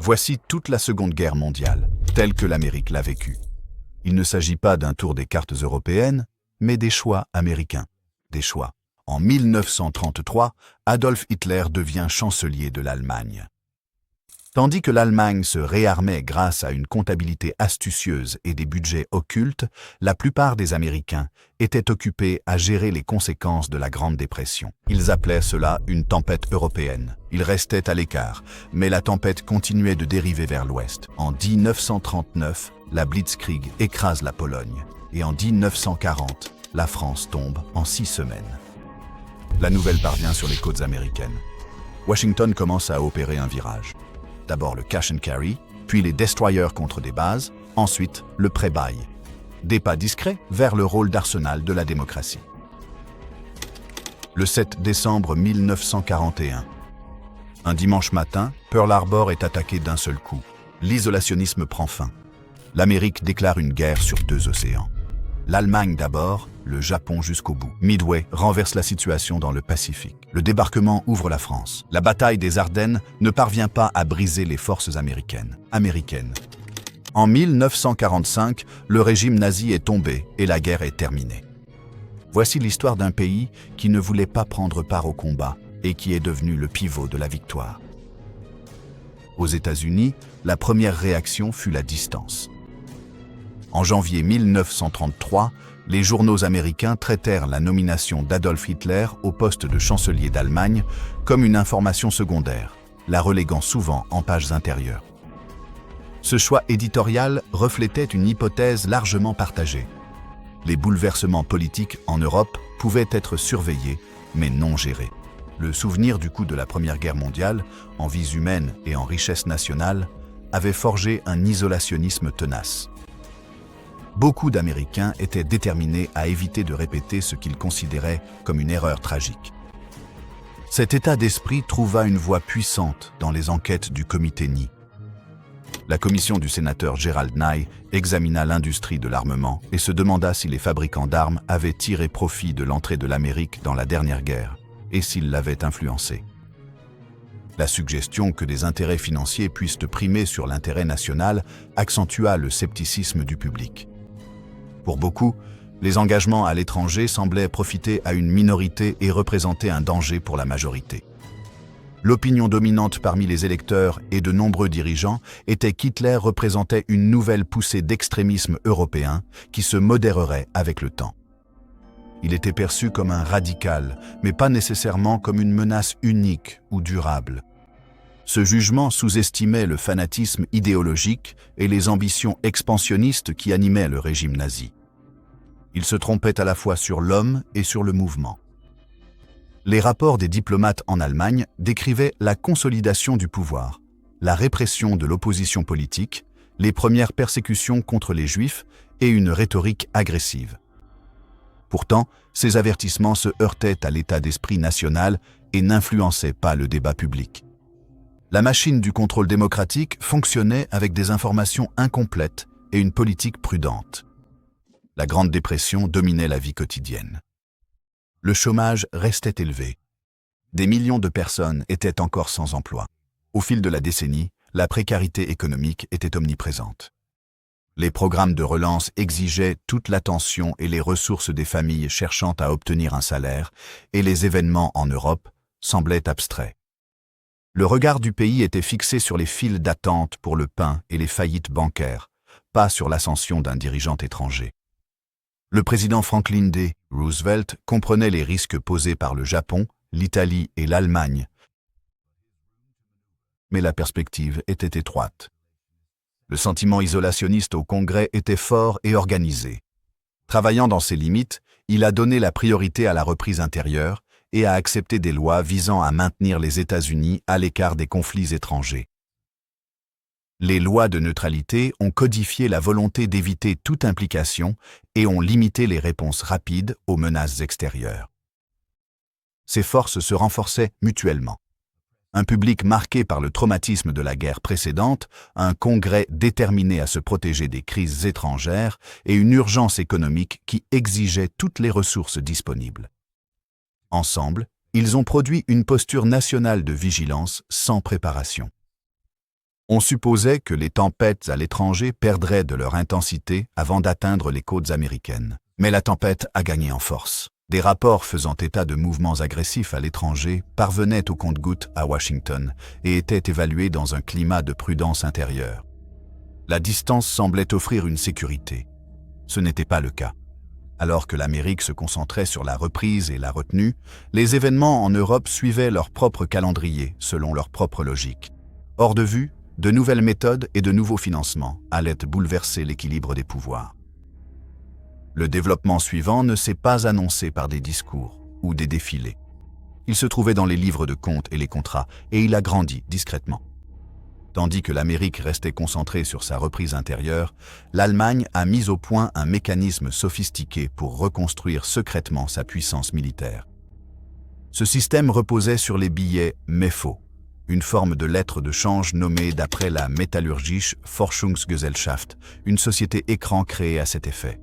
Voici toute la Seconde Guerre mondiale, telle que l'Amérique l'a vécue. Il ne s'agit pas d'un tour des cartes européennes, mais des choix américains. Des choix. En 1933, Adolf Hitler devient chancelier de l'Allemagne. Tandis que l'Allemagne se réarmait grâce à une comptabilité astucieuse et des budgets occultes, la plupart des Américains étaient occupés à gérer les conséquences de la Grande Dépression. Ils appelaient cela une tempête européenne. Ils restaient à l'écart, mais la tempête continuait de dériver vers l'ouest. En 1939, la Blitzkrieg écrase la Pologne, et en 1940, la France tombe en 6 semaines. La nouvelle parvient sur les côtes américaines. Washington commence à opérer un virage. D'abord le cash and carry, puis les destroyers contre des bases, ensuite le pré-buy. Des pas discrets vers le rôle d'arsenal de la démocratie. Le 7 décembre 1941. Un dimanche matin, Pearl Harbor est attaqué d'un seul coup. L'isolationnisme prend fin. L'Amérique déclare une guerre sur 2 océans. L'Allemagne d'abord, le Japon jusqu'au bout. Midway renverse la situation dans le Pacifique. Le débarquement ouvre la France. La bataille des Ardennes ne parvient pas à briser les forces américaines. En 1945, le régime nazi est tombé et la guerre est terminée. Voici l'histoire d'un pays qui ne voulait pas prendre part au combat et qui est devenu le pivot de la victoire. Aux États-Unis, la première réaction fut la distance. En janvier 1933, les journaux américains traitèrent la nomination d'Adolf Hitler au poste de chancelier d'Allemagne comme une information secondaire, la reléguant souvent en pages intérieures. Ce choix éditorial reflétait une hypothèse largement partagée. Les bouleversements politiques en Europe pouvaient être surveillés, mais non gérés. Le souvenir du coût de la Première Guerre mondiale, en vies humaines et en richesses nationales, avait forgé un isolationnisme tenace. Beaucoup d'Américains étaient déterminés à éviter de répéter ce qu'ils considéraient comme une erreur tragique. Cet état d'esprit trouva une voix puissante dans les enquêtes du comité Nye. La commission du sénateur Gerald Nye examina l'industrie de l'armement et se demanda si les fabricants d'armes avaient tiré profit de l'entrée de l'Amérique dans la dernière guerre et s'ils l'avaient influencée. La suggestion que des intérêts financiers puissent primer sur l'intérêt national accentua le scepticisme du public. Pour beaucoup, les engagements à l'étranger semblaient profiter à une minorité et représenter un danger pour la majorité. L'opinion dominante parmi les électeurs et de nombreux dirigeants était qu'Hitler représentait une nouvelle poussée d'extrémisme européen qui se modérerait avec le temps. Il était perçu comme un radical, mais pas nécessairement comme une menace unique ou durable. Ce jugement sous-estimait le fanatisme idéologique et les ambitions expansionnistes qui animaient le régime nazi. Il se trompait à la fois sur l'homme et sur le mouvement. Les rapports des diplomates en Allemagne décrivaient la consolidation du pouvoir, la répression de l'opposition politique, les premières persécutions contre les Juifs et une rhétorique agressive. Pourtant, ces avertissements se heurtaient à l'état d'esprit national et n'influençaient pas le débat public. La machine du contrôle démocratique fonctionnait avec des informations incomplètes et une politique prudente. La Grande Dépression dominait la vie quotidienne. Le chômage restait élevé. Des millions de personnes étaient encore sans emploi. Au fil de la décennie, la précarité économique était omniprésente. Les programmes de relance exigeaient toute l'attention et les ressources des familles cherchant à obtenir un salaire, et les événements en Europe semblaient abstraits. Le regard du pays était fixé sur les files d'attente pour le pain et les faillites bancaires, pas sur l'ascension d'un dirigeant étranger. Le président Franklin D. Roosevelt comprenait les risques posés par le Japon, l'Italie et l'Allemagne, mais la perspective était étroite. Le sentiment isolationniste au Congrès était fort et organisé. Travaillant dans ses limites, il a donné la priorité à la reprise intérieure et a accepté des lois visant à maintenir les États-Unis à l'écart des conflits étrangers. Les lois de neutralité ont codifié la volonté d'éviter toute implication et ont limité les réponses rapides aux menaces extérieures. Ces forces se renforçaient mutuellement. Un public marqué par le traumatisme de la guerre précédente, un Congrès déterminé à se protéger des crises étrangères et une urgence économique qui exigeait toutes les ressources disponibles. Ensemble, ils ont produit une posture nationale de vigilance sans préparation. On supposait que les tempêtes à l'étranger perdraient de leur intensité avant d'atteindre les côtes américaines. Mais la tempête a gagné en force. Des rapports faisant état de mouvements agressifs à l'étranger parvenaient au compte-gouttes à Washington et étaient évalués dans un climat de prudence intérieure. La distance semblait offrir une sécurité. Ce n'était pas le cas. Alors que l'Amérique se concentrait sur la reprise et la retenue, les événements en Europe suivaient leur propre calendrier, selon leur propre logique. Hors de vue, de nouvelles méthodes et de nouveaux financements allaient bouleverser l'équilibre des pouvoirs. Le développement suivant ne s'est pas annoncé par des discours ou des défilés. Il se trouvait dans les livres de comptes et les contrats, et il a grandi discrètement. Tandis que l'Amérique restait concentrée sur sa reprise intérieure, l'Allemagne a mis au point un mécanisme sophistiqué pour reconstruire secrètement sa puissance militaire. Ce système reposait sur les billets MEFO, une forme de lettre de change nommée d'après la Metallurgische Forschungsgesellschaft, une société écran créée à cet effet.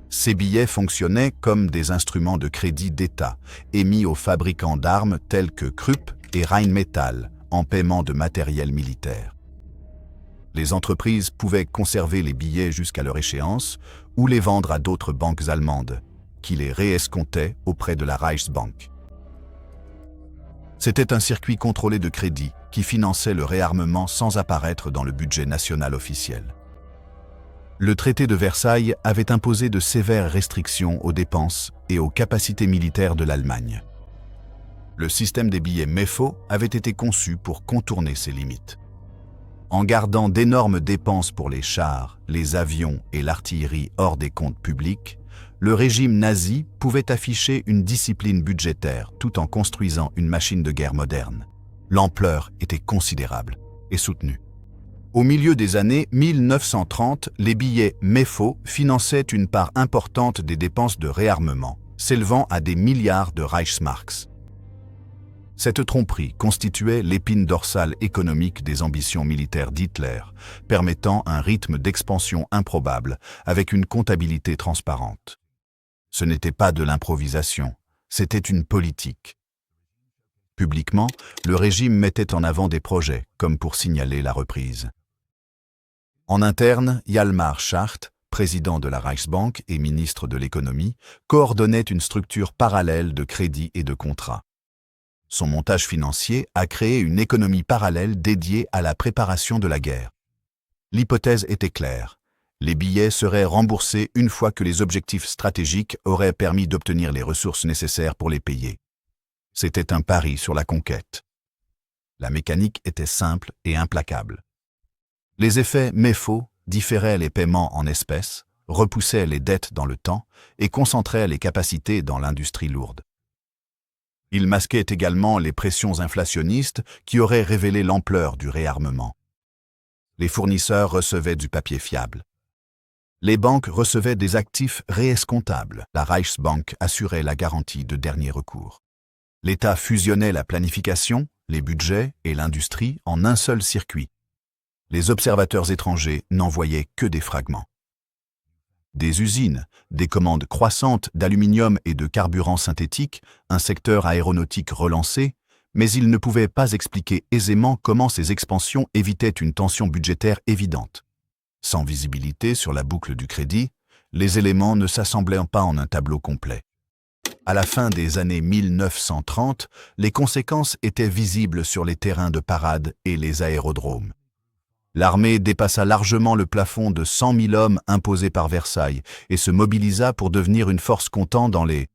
Ces billets fonctionnaient comme des instruments de crédit d'État, émis aux fabricants d'armes tels que Krupp et Rheinmetall, en paiement de matériel militaire. Les entreprises pouvaient conserver les billets jusqu'à leur échéance ou les vendre à d'autres banques allemandes, qui les réescomptaient auprès de la Reichsbank. C'était un circuit contrôlé de crédit qui finançait le réarmement sans apparaître dans le budget national officiel. Le traité de Versailles avait imposé de sévères restrictions aux dépenses et aux capacités militaires de l'Allemagne. Le système des billets MEFO avait été conçu pour contourner ces limites. En gardant d'énormes dépenses pour les chars, les avions et l'artillerie hors des comptes publics, le régime nazi pouvait afficher une discipline budgétaire tout en construisant une machine de guerre moderne. L'ampleur était considérable et soutenue. Au milieu des années 1930, les billets MEFO finançaient une part importante des dépenses de réarmement, s'élevant à des milliards de Reichsmarks. Cette tromperie constituait l'épine dorsale économique des ambitions militaires d'Hitler, permettant un rythme d'expansion improbable avec une comptabilité transparente. Ce n'était pas de l'improvisation, c'était une politique. Publiquement, le régime mettait en avant des projets, comme pour signaler la reprise. En interne, Hjalmar Schacht, président de la Reichsbank et ministre de l'économie, coordonnait une structure parallèle de crédits et de contrats. Son montage financier a créé une économie parallèle dédiée à la préparation de la guerre. L'hypothèse était claire. Les billets seraient remboursés une fois que les objectifs stratégiques auraient permis d'obtenir les ressources nécessaires pour les payer. C'était un pari sur la conquête. La mécanique était simple et implacable. Les effets MEFO différaient les paiements en espèces, repoussaient les dettes dans le temps et concentraient les capacités dans l'industrie lourde. Ils masquaient également les pressions inflationnistes qui auraient révélé l'ampleur du réarmement. Les fournisseurs recevaient du papier fiable. Les banques recevaient des actifs réescomptables. La Reichsbank assurait la garantie de dernier recours. L'État fusionnait la planification, les budgets et l'industrie en un seul circuit. Les observateurs étrangers n'en voyaient que des fragments. Des usines, des commandes croissantes d'aluminium et de carburant synthétique, un secteur aéronautique relancé, mais ils ne pouvaient pas expliquer aisément comment ces expansions évitaient une tension budgétaire évidente. Sans visibilité sur la boucle du crédit, les éléments ne s'assemblaient pas en un tableau complet. À la fin des années 1930, les conséquences étaient visibles sur les terrains de parade et les aérodromes. L'armée dépassa largement le plafond de 100 000 hommes imposé par Versailles et se mobilisa pour devenir une force comptant dans les...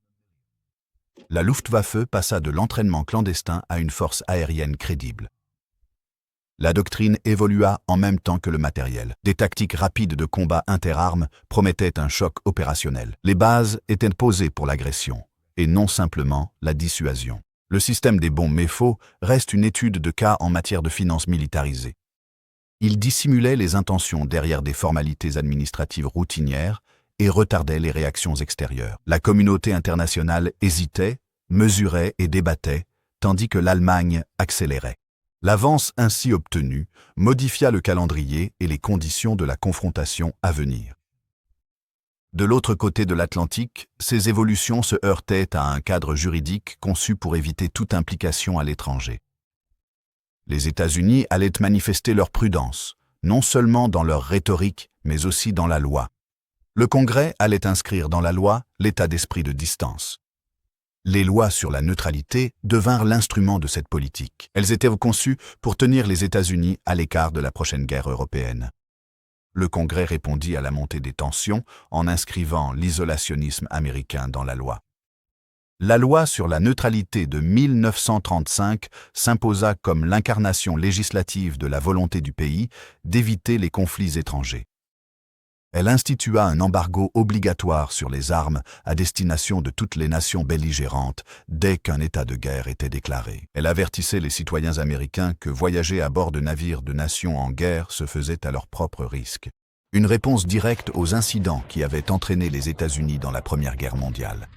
La Luftwaffe passa de l'entraînement clandestin à une force aérienne crédible. La doctrine évolua en même temps que le matériel. Des tactiques rapides de combat interarmes promettaient un choc opérationnel. Les bases étaient posées pour l'agression, et non simplement la dissuasion. Le système des bons MEFO reste une étude de cas en matière de finances militarisées. Il dissimulait les intentions derrière des formalités administratives routinières et retardait les réactions extérieures. La communauté internationale hésitait, mesurait et débattait, tandis que l'Allemagne accélérait. L'avance ainsi obtenue modifia le calendrier et les conditions de la confrontation à venir. De l'autre côté de l'Atlantique, ces évolutions se heurtaient à un cadre juridique conçu pour éviter toute implication à l'étranger. Les États-Unis allaient manifester leur prudence, non seulement dans leur rhétorique, mais aussi dans la loi. Le Congrès allait inscrire dans la loi l'état d'esprit de distance. Les lois sur la neutralité devinrent l'instrument de cette politique. Elles étaient conçues pour tenir les États-Unis à l'écart de la prochaine guerre européenne. Le Congrès répondit à la montée des tensions en inscrivant l'isolationnisme américain dans la loi. La loi sur la neutralité de 1935 s'imposa comme l'incarnation législative de la volonté du pays d'éviter les conflits étrangers. Elle institua un embargo obligatoire sur les armes à destination de toutes les nations belligérantes dès qu'un état de guerre était déclaré. Elle avertissait les citoyens américains que voyager à bord de navires de nations en guerre se faisait à leur propre risque. Une réponse directe aux incidents qui avaient entraîné les États-Unis dans la Première Guerre mondiale.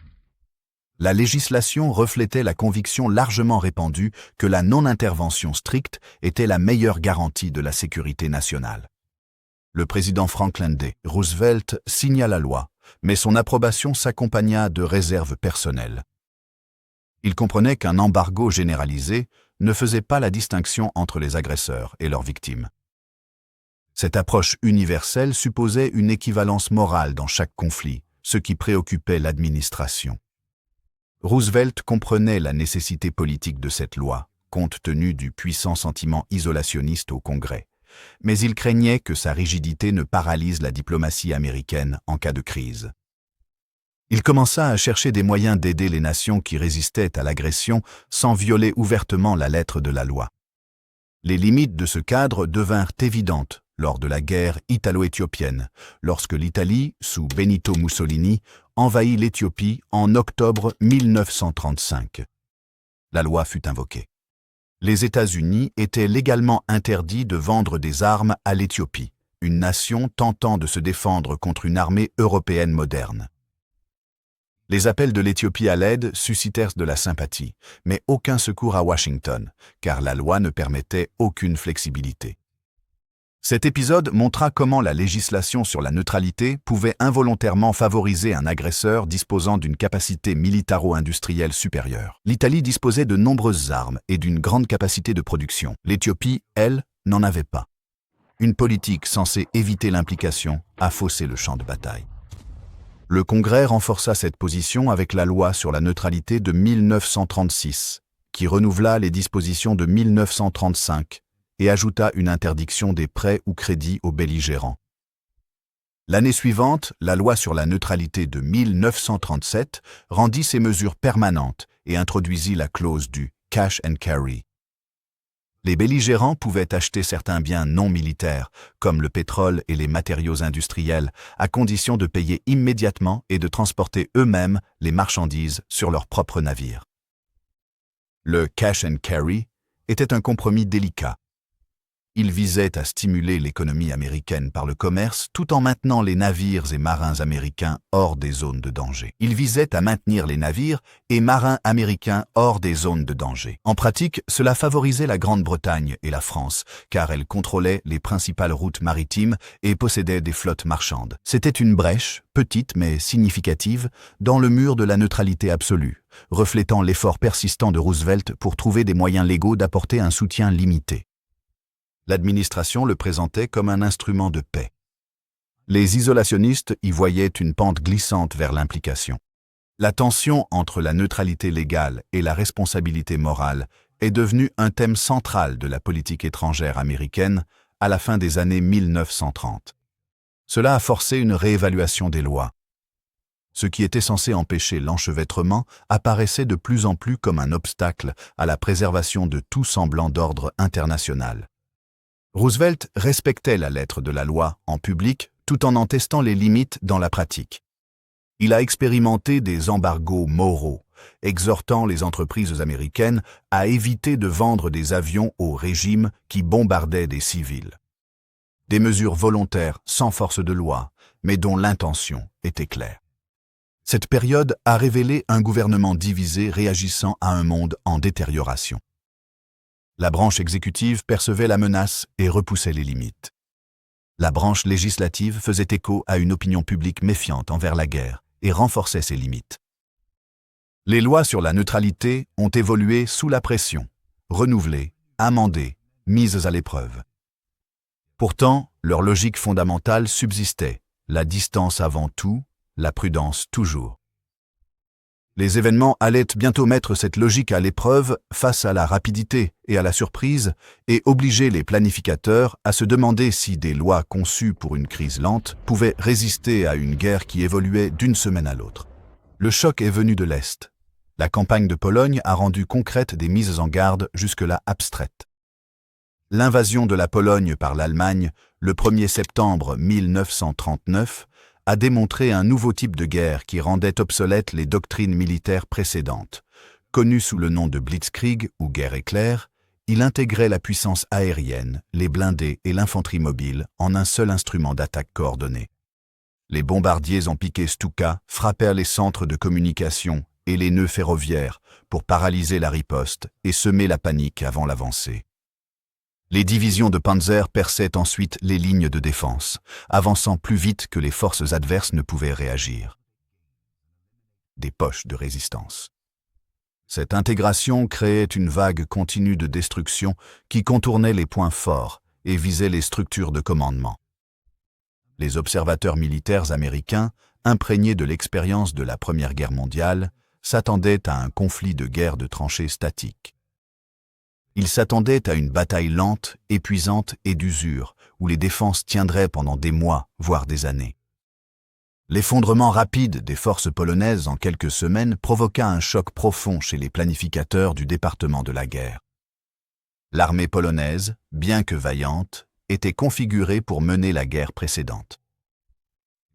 La législation reflétait la conviction largement répandue que la non-intervention stricte était la meilleure garantie de la sécurité nationale. Le président Franklin D. Roosevelt signa la loi, mais son approbation s'accompagna de réserves personnelles. Il comprenait qu'un embargo généralisé ne faisait pas la distinction entre les agresseurs et leurs victimes. Cette approche universelle supposait une équivalence morale dans chaque conflit, ce qui préoccupait l'administration. Roosevelt comprenait la nécessité politique de cette loi, compte tenu du puissant sentiment isolationniste au Congrès, mais il craignait que sa rigidité ne paralyse la diplomatie américaine en cas de crise. Il commença à chercher des moyens d'aider les nations qui résistaient à l'agression sans violer ouvertement la lettre de la loi. Les limites de ce cadre devinrent évidentes lors de la guerre italo-éthiopienne, lorsque l'Italie, sous Benito Mussolini, envahit l'Éthiopie en octobre 1935. La loi fut invoquée. Les États-Unis étaient légalement interdits de vendre des armes à l'Éthiopie, une nation tentant de se défendre contre une armée européenne moderne. Les appels de l'Éthiopie à l'aide suscitèrent de la sympathie, mais aucun secours à Washington, car la loi ne permettait aucune flexibilité. Cet épisode montra comment la législation sur la neutralité pouvait involontairement favoriser un agresseur disposant d'une capacité militaro-industrielle supérieure. L'Italie disposait de nombreuses armes et d'une grande capacité de production. L'Éthiopie, elle, n'en avait pas. Une politique censée éviter l'implication a faussé le champ de bataille. Le Congrès renforça cette position avec la loi sur la neutralité de 1936, qui renouvela les dispositions de 1935, et ajouta une interdiction des prêts ou crédits aux belligérants. L'année suivante, la loi sur la neutralité de 1937 rendit ces mesures permanentes et introduisit la clause du « cash and carry ». Les belligérants pouvaient acheter certains biens non militaires, comme le pétrole et les matériaux industriels, à condition de payer immédiatement et de transporter eux-mêmes les marchandises sur leurs propres navires. Le « cash and carry » était un compromis délicat. Il visait à stimuler l'économie américaine par le commerce tout en maintenant les navires et marins américains hors des zones de danger. Il visait à maintenir les navires et marins américains hors des zones de danger. En pratique, cela favorisait la Grande-Bretagne et la France, car elles contrôlaient les principales routes maritimes et possédaient des flottes marchandes. C'était une brèche, petite mais significative, dans le mur de la neutralité absolue, reflétant l'effort persistant de Roosevelt pour trouver des moyens légaux d'apporter un soutien limité. L'administration le présentait comme un instrument de paix. Les isolationnistes y voyaient une pente glissante vers l'implication. La tension entre la neutralité légale et la responsabilité morale est devenue un thème central de la politique étrangère américaine à la fin des années 1930. Cela a forcé une réévaluation des lois. Ce qui était censé empêcher l'enchevêtrement apparaissait de plus en plus comme un obstacle à la préservation de tout semblant d'ordre international. Roosevelt respectait la lettre de la loi en public tout en testant les limites dans la pratique. Il a expérimenté des embargos moraux, exhortant les entreprises américaines à éviter de vendre des avions au régime qui bombardait des civils. Des mesures volontaires sans force de loi, mais dont l'intention était claire. Cette période a révélé un gouvernement divisé réagissant à un monde en détérioration. La branche exécutive percevait la menace et repoussait les limites. La branche législative faisait écho à une opinion publique méfiante envers la guerre et renforçait ses limites. Les lois sur la neutralité ont évolué sous la pression, renouvelées, amendées, mises à l'épreuve. Pourtant, leur logique fondamentale subsistait, la distance avant tout, la prudence toujours. Les événements allaient bientôt mettre cette logique à l'épreuve face à la rapidité et à la surprise et obliger les planificateurs à se demander si des lois conçues pour une crise lente pouvaient résister à une guerre qui évoluait d'une semaine à l'autre. Le choc est venu de l'Est. La campagne de Pologne a rendu concrètes des mises en garde jusque-là abstraites. L'invasion de la Pologne par l'Allemagne, le 1er septembre 1939, a démontré un nouveau type de guerre qui rendait obsolètes les doctrines militaires précédentes. Connu sous le nom de Blitzkrieg ou guerre éclair, il intégrait la puissance aérienne, les blindés et l'infanterie mobile en un seul instrument d'attaque coordonné. Les bombardiers en piqué Stuka frappèrent les centres de communication et les nœuds ferroviaires pour paralyser la riposte et semer la panique avant l'avancée. Les divisions de Panzer perçaient ensuite les lignes de défense, avançant plus vite que les forces adverses ne pouvaient réagir. Des poches de résistance. Cette intégration créait une vague continue de destruction qui contournait les points forts et visait les structures de commandement. Les observateurs militaires américains, imprégnés de l'expérience de la Première Guerre mondiale, s'attendaient à un conflit de guerre de tranchées statiques. Ils s'attendaient à une bataille lente, épuisante et d'usure, où les défenses tiendraient pendant des mois, voire des années. L'effondrement rapide des forces polonaises en quelques semaines provoqua un choc profond chez les planificateurs du département de la guerre. L'armée polonaise, bien que vaillante, était configurée pour mener la guerre précédente.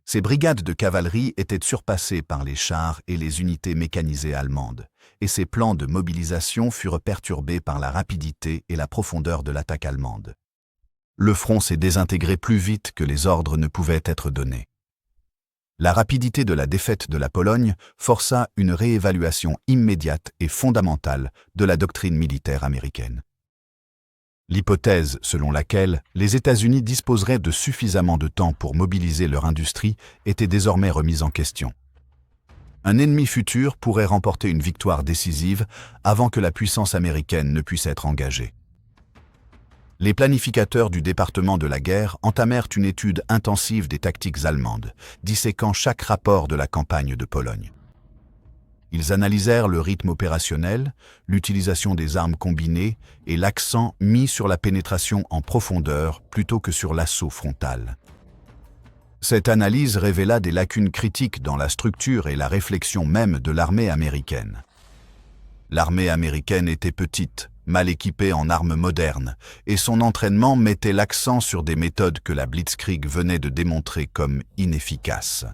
Ces brigades de cavalerie étaient surpassées par les chars et les unités mécanisées allemandes, et ces plans de mobilisation furent perturbés par la rapidité et la profondeur de l'attaque allemande. Le front s'est désintégré plus vite que les ordres ne pouvaient être donnés. La rapidité de la défaite de la Pologne força une réévaluation immédiate et fondamentale de la doctrine militaire américaine. L'hypothèse selon laquelle les États-Unis disposeraient de suffisamment de temps pour mobiliser leur industrie était désormais remise en question. Un ennemi futur pourrait remporter une victoire décisive avant que la puissance américaine ne puisse être engagée. Les planificateurs du département de la guerre entamèrent une étude intensive des tactiques allemandes, disséquant chaque rapport de la campagne de Pologne. Ils analysèrent le rythme opérationnel, l'utilisation des armes combinées et l'accent mis sur la pénétration en profondeur plutôt que sur l'assaut frontal. Cette analyse révéla des lacunes critiques dans la structure et la réflexion même de l'armée américaine. L'armée américaine était petite, mal équipée en armes modernes, et son entraînement mettait l'accent sur des méthodes que la Blitzkrieg venait de démontrer comme inefficaces.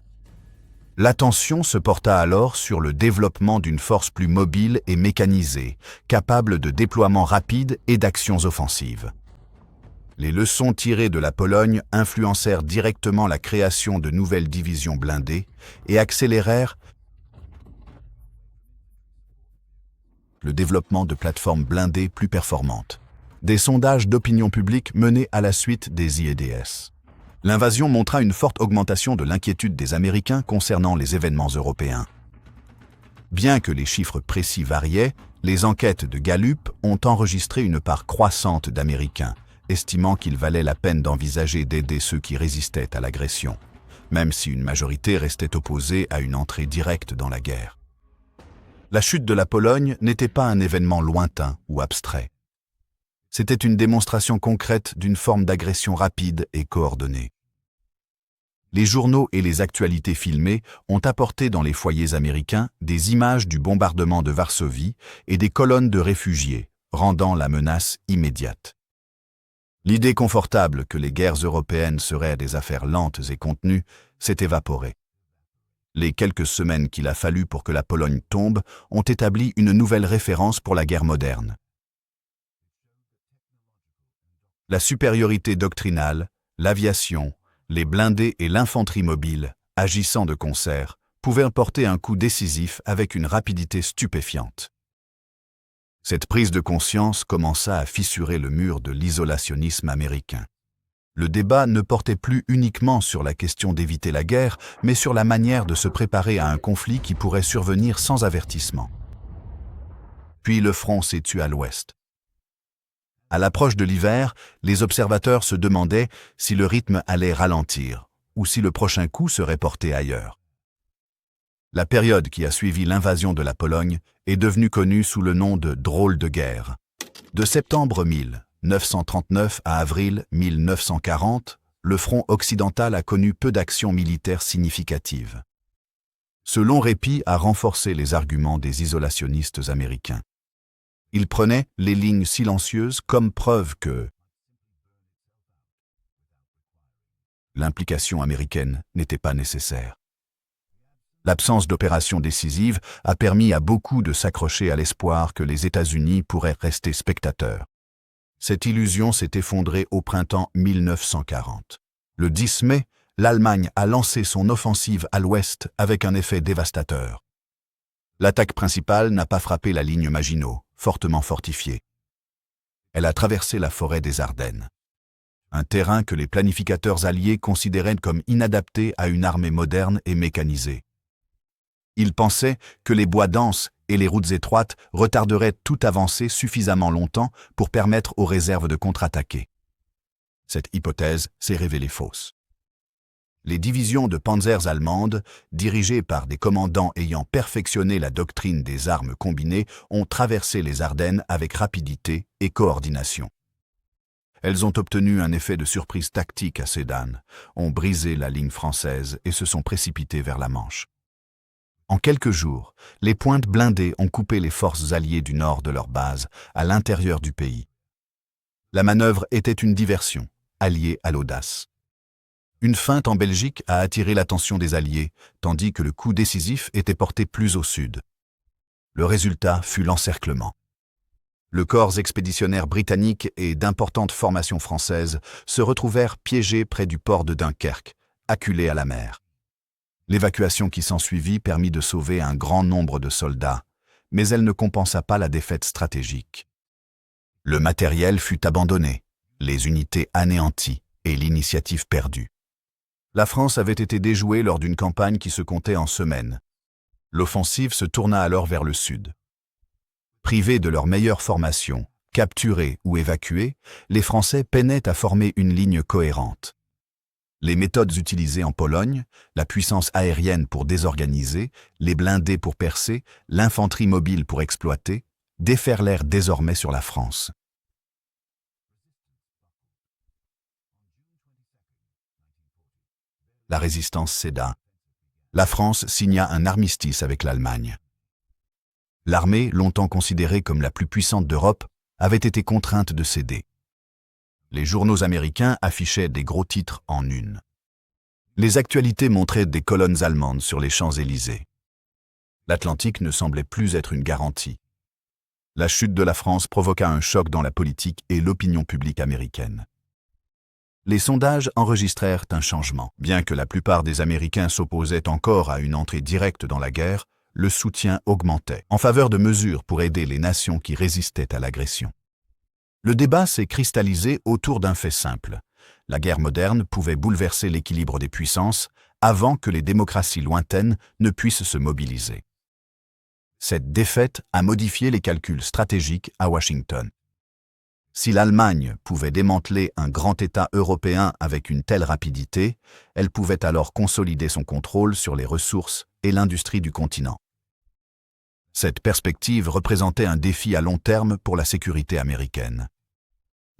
L'attention se porta alors sur le développement d'une force plus mobile et mécanisée, capable de déploiement rapide et d'actions offensives. Les leçons tirées de la Pologne influencèrent directement la création de nouvelles divisions blindées et accélérèrent le développement de plateformes blindées plus performantes. Des sondages d'opinion publique menés à la suite des IEDS. L'invasion montra une forte augmentation de l'inquiétude des Américains concernant les événements européens. Bien que les chiffres précis variaient, les enquêtes de Gallup ont enregistré une part croissante d'Américains, estimant qu'il valait la peine d'envisager d'aider ceux qui résistaient à l'agression, même si une majorité restait opposée à une entrée directe dans la guerre. La chute de la Pologne n'était pas un événement lointain ou abstrait. C'était une démonstration concrète d'une forme d'agression rapide et coordonnée. Les journaux et les actualités filmées ont apporté dans les foyers américains des images du bombardement de Varsovie et des colonnes de réfugiés, rendant la menace immédiate. L'idée confortable que les guerres européennes seraient des affaires lentes et contenues s'est évaporée. Les quelques semaines qu'il a fallu pour que la Pologne tombe ont établi une nouvelle référence pour la guerre moderne. La supériorité doctrinale, l'aviation, les blindés et l'infanterie mobile, agissant de concert, pouvaient porter un coup décisif avec une rapidité stupéfiante. Cette prise de conscience commença à fissurer le mur de l'isolationnisme américain. Le débat ne portait plus uniquement sur la question d'éviter la guerre, mais sur la manière de se préparer à un conflit qui pourrait survenir sans avertissement. Puis le front s'est tué à l'ouest. À l'approche de l'hiver, les observateurs se demandaient si le rythme allait ralentir ou si le prochain coup serait porté ailleurs. La période qui a suivi l'invasion de la Pologne est devenue connue sous le nom de drôle de guerre. De septembre 1939 à avril 1940, le front occidental a connu peu d'actions militaires significatives. Ce long répit a renforcé les arguments des isolationnistes américains. Ils prenaient les lignes silencieuses comme preuve que l'implication américaine n'était pas nécessaire. L'absence d'opération décisive a permis à beaucoup de s'accrocher à l'espoir que les États-Unis pourraient rester spectateurs. Cette illusion s'est effondrée au printemps 1940. Le 10 mai, l'Allemagne a lancé son offensive à l'ouest avec un effet dévastateur. L'attaque principale n'a pas frappé la ligne Maginot, fortement fortifiée. Elle a traversé la forêt des Ardennes. Un terrain que les planificateurs alliés considéraient comme inadapté à une armée moderne et mécanisée. Ils pensaient que les bois denses et les routes étroites retarderaient toute avancée suffisamment longtemps pour permettre aux réserves de contre-attaquer. Cette hypothèse s'est révélée fausse. Les divisions de panzers allemandes, dirigées par des commandants ayant perfectionné la doctrine des armes combinées, ont traversé les Ardennes avec rapidité et coordination. Elles ont obtenu un effet de surprise tactique à Sedan, ont brisé la ligne française et se sont précipitées vers la Manche. En quelques jours, les pointes blindées ont coupé les forces alliées du nord de leur base, à l'intérieur du pays. La manœuvre était une diversion, alliée à l'audace. Une feinte en Belgique a attiré l'attention des Alliés, tandis que le coup décisif était porté plus au sud. Le résultat fut l'encerclement. Le corps expéditionnaire britannique et d'importantes formations françaises se retrouvèrent piégés près du port de Dunkerque, acculés à la mer. L'évacuation qui s'ensuivit permit de sauver un grand nombre de soldats, mais elle ne compensa pas la défaite stratégique. Le matériel fut abandonné, les unités anéanties et l'initiative perdue. La France avait été déjouée lors d'une campagne qui se comptait en semaines. L'offensive se tourna alors vers le sud. Privés de leur meilleure formation, capturés ou évacués, les Français peinaient à former une ligne cohérente. Les méthodes utilisées en Pologne, la puissance aérienne pour désorganiser, les blindés pour percer, l'infanterie mobile pour exploiter, déferlèrent désormais sur la France. La résistance céda. La France signa un armistice avec l'Allemagne. L'armée, longtemps considérée comme la plus puissante d'Europe, avait été contrainte de céder. Les journaux américains affichaient des gros titres en une. Les actualités montraient des colonnes allemandes sur les Champs-Élysées. L'Atlantique ne semblait plus être une garantie. La chute de la France provoqua un choc dans la politique et l'opinion publique américaine. Les sondages enregistrèrent un changement. Bien que la plupart des Américains s'opposaient encore à une entrée directe dans la guerre, le soutien augmentait en faveur de mesures pour aider les nations qui résistaient à l'agression. Le débat s'est cristallisé autour d'un fait simple. La guerre moderne pouvait bouleverser l'équilibre des puissances avant que les démocraties lointaines ne puissent se mobiliser. Cette défaite a modifié les calculs stratégiques à Washington. Si l'Allemagne pouvait démanteler un grand État européen avec une telle rapidité, elle pouvait alors consolider son contrôle sur les ressources et l'industrie du continent. Cette perspective représentait un défi à long terme pour la sécurité américaine.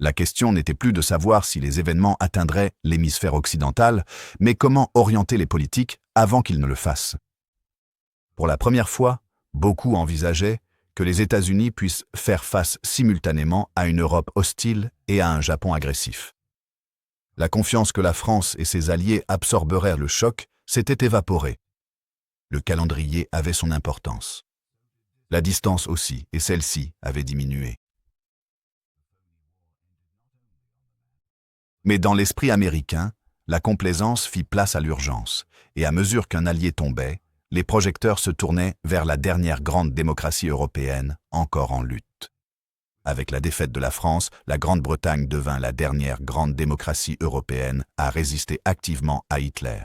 La question n'était plus de savoir si les événements atteindraient l'hémisphère occidental, mais comment orienter les politiques avant qu'ils ne le fassent. Pour la première fois, beaucoup envisageaient que les États-Unis puissent faire face simultanément à une Europe hostile et à un Japon agressif. La confiance que la France et ses alliés absorberaient le choc s'était évaporée. Le calendrier avait son importance. La distance aussi, et celle-ci avait diminué. Mais dans l'esprit américain, la complaisance fit place à l'urgence, et à mesure qu'un allié tombait, les projecteurs se tournaient vers la dernière grande démocratie européenne, encore en lutte. Avec la défaite de la France, la Grande-Bretagne devint la dernière grande démocratie européenne à résister activement à Hitler.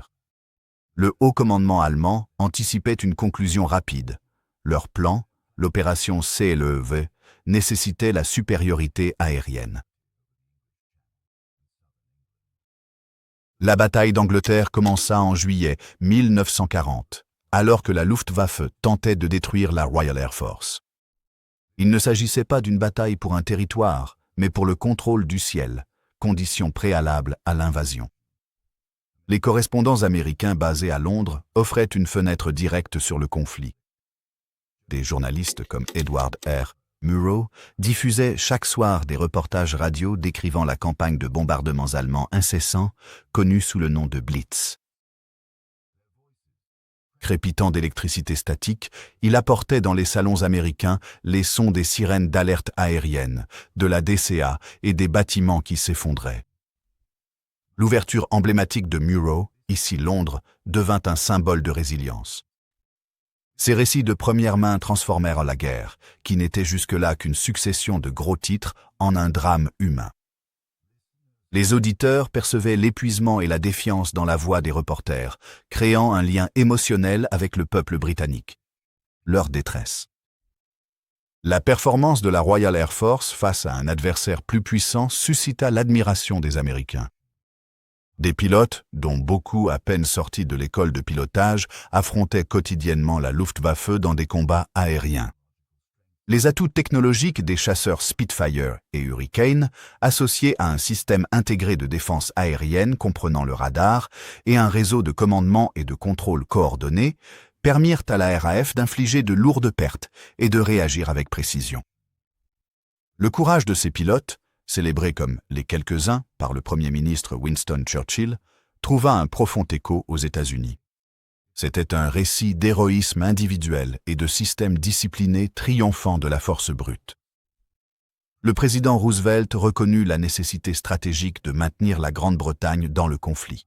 Le haut commandement allemand anticipait une conclusion rapide. Leur plan, l'opération CLEV, nécessitait la supériorité aérienne. La bataille d'Angleterre commença en juillet 1940, alors que la Luftwaffe tentait de détruire la Royal Air Force. Il ne s'agissait pas d'une bataille pour un territoire, mais pour le contrôle du ciel, condition préalable à l'invasion. Les correspondants américains basés à Londres offraient une fenêtre directe sur le conflit. Des journalistes comme Edward R. Murrow diffusaient chaque soir des reportages radio décrivant la campagne de bombardements allemands incessants, connue sous le nom de Blitz. Crépitant d'électricité statique, il apportait dans les salons américains les sons des sirènes d'alerte aérienne, de la DCA et des bâtiments qui s'effondraient. L'ouverture emblématique de Murrow, ici Londres, devint un symbole de résilience. Ces récits de première main transformèrent la guerre, qui n'était jusque-là qu'une succession de gros titres, en un drame humain. Les auditeurs percevaient l'épuisement et la défiance dans la voix des reporters, créant un lien émotionnel avec le peuple britannique. Leur détresse. La performance de la Royal Air Force face à un adversaire plus puissant suscita l'admiration des Américains. Des pilotes, dont beaucoup à peine sortis de l'école de pilotage, affrontaient quotidiennement la Luftwaffe dans des combats aériens. Les atouts technologiques des chasseurs Spitfire et Hurricane, associés à un système intégré de défense aérienne comprenant le radar et un réseau de commandement et de contrôle coordonné, permirent à la RAF d'infliger de lourdes pertes et de réagir avec précision. Le courage de ces pilotes, célébré comme « les quelques-uns » par le Premier ministre Winston Churchill, trouva un profond écho aux États-Unis. C'était un récit d'héroïsme individuel et de système discipliné triomphant de la force brute. Le président Roosevelt reconnut la nécessité stratégique de maintenir la Grande-Bretagne dans le conflit.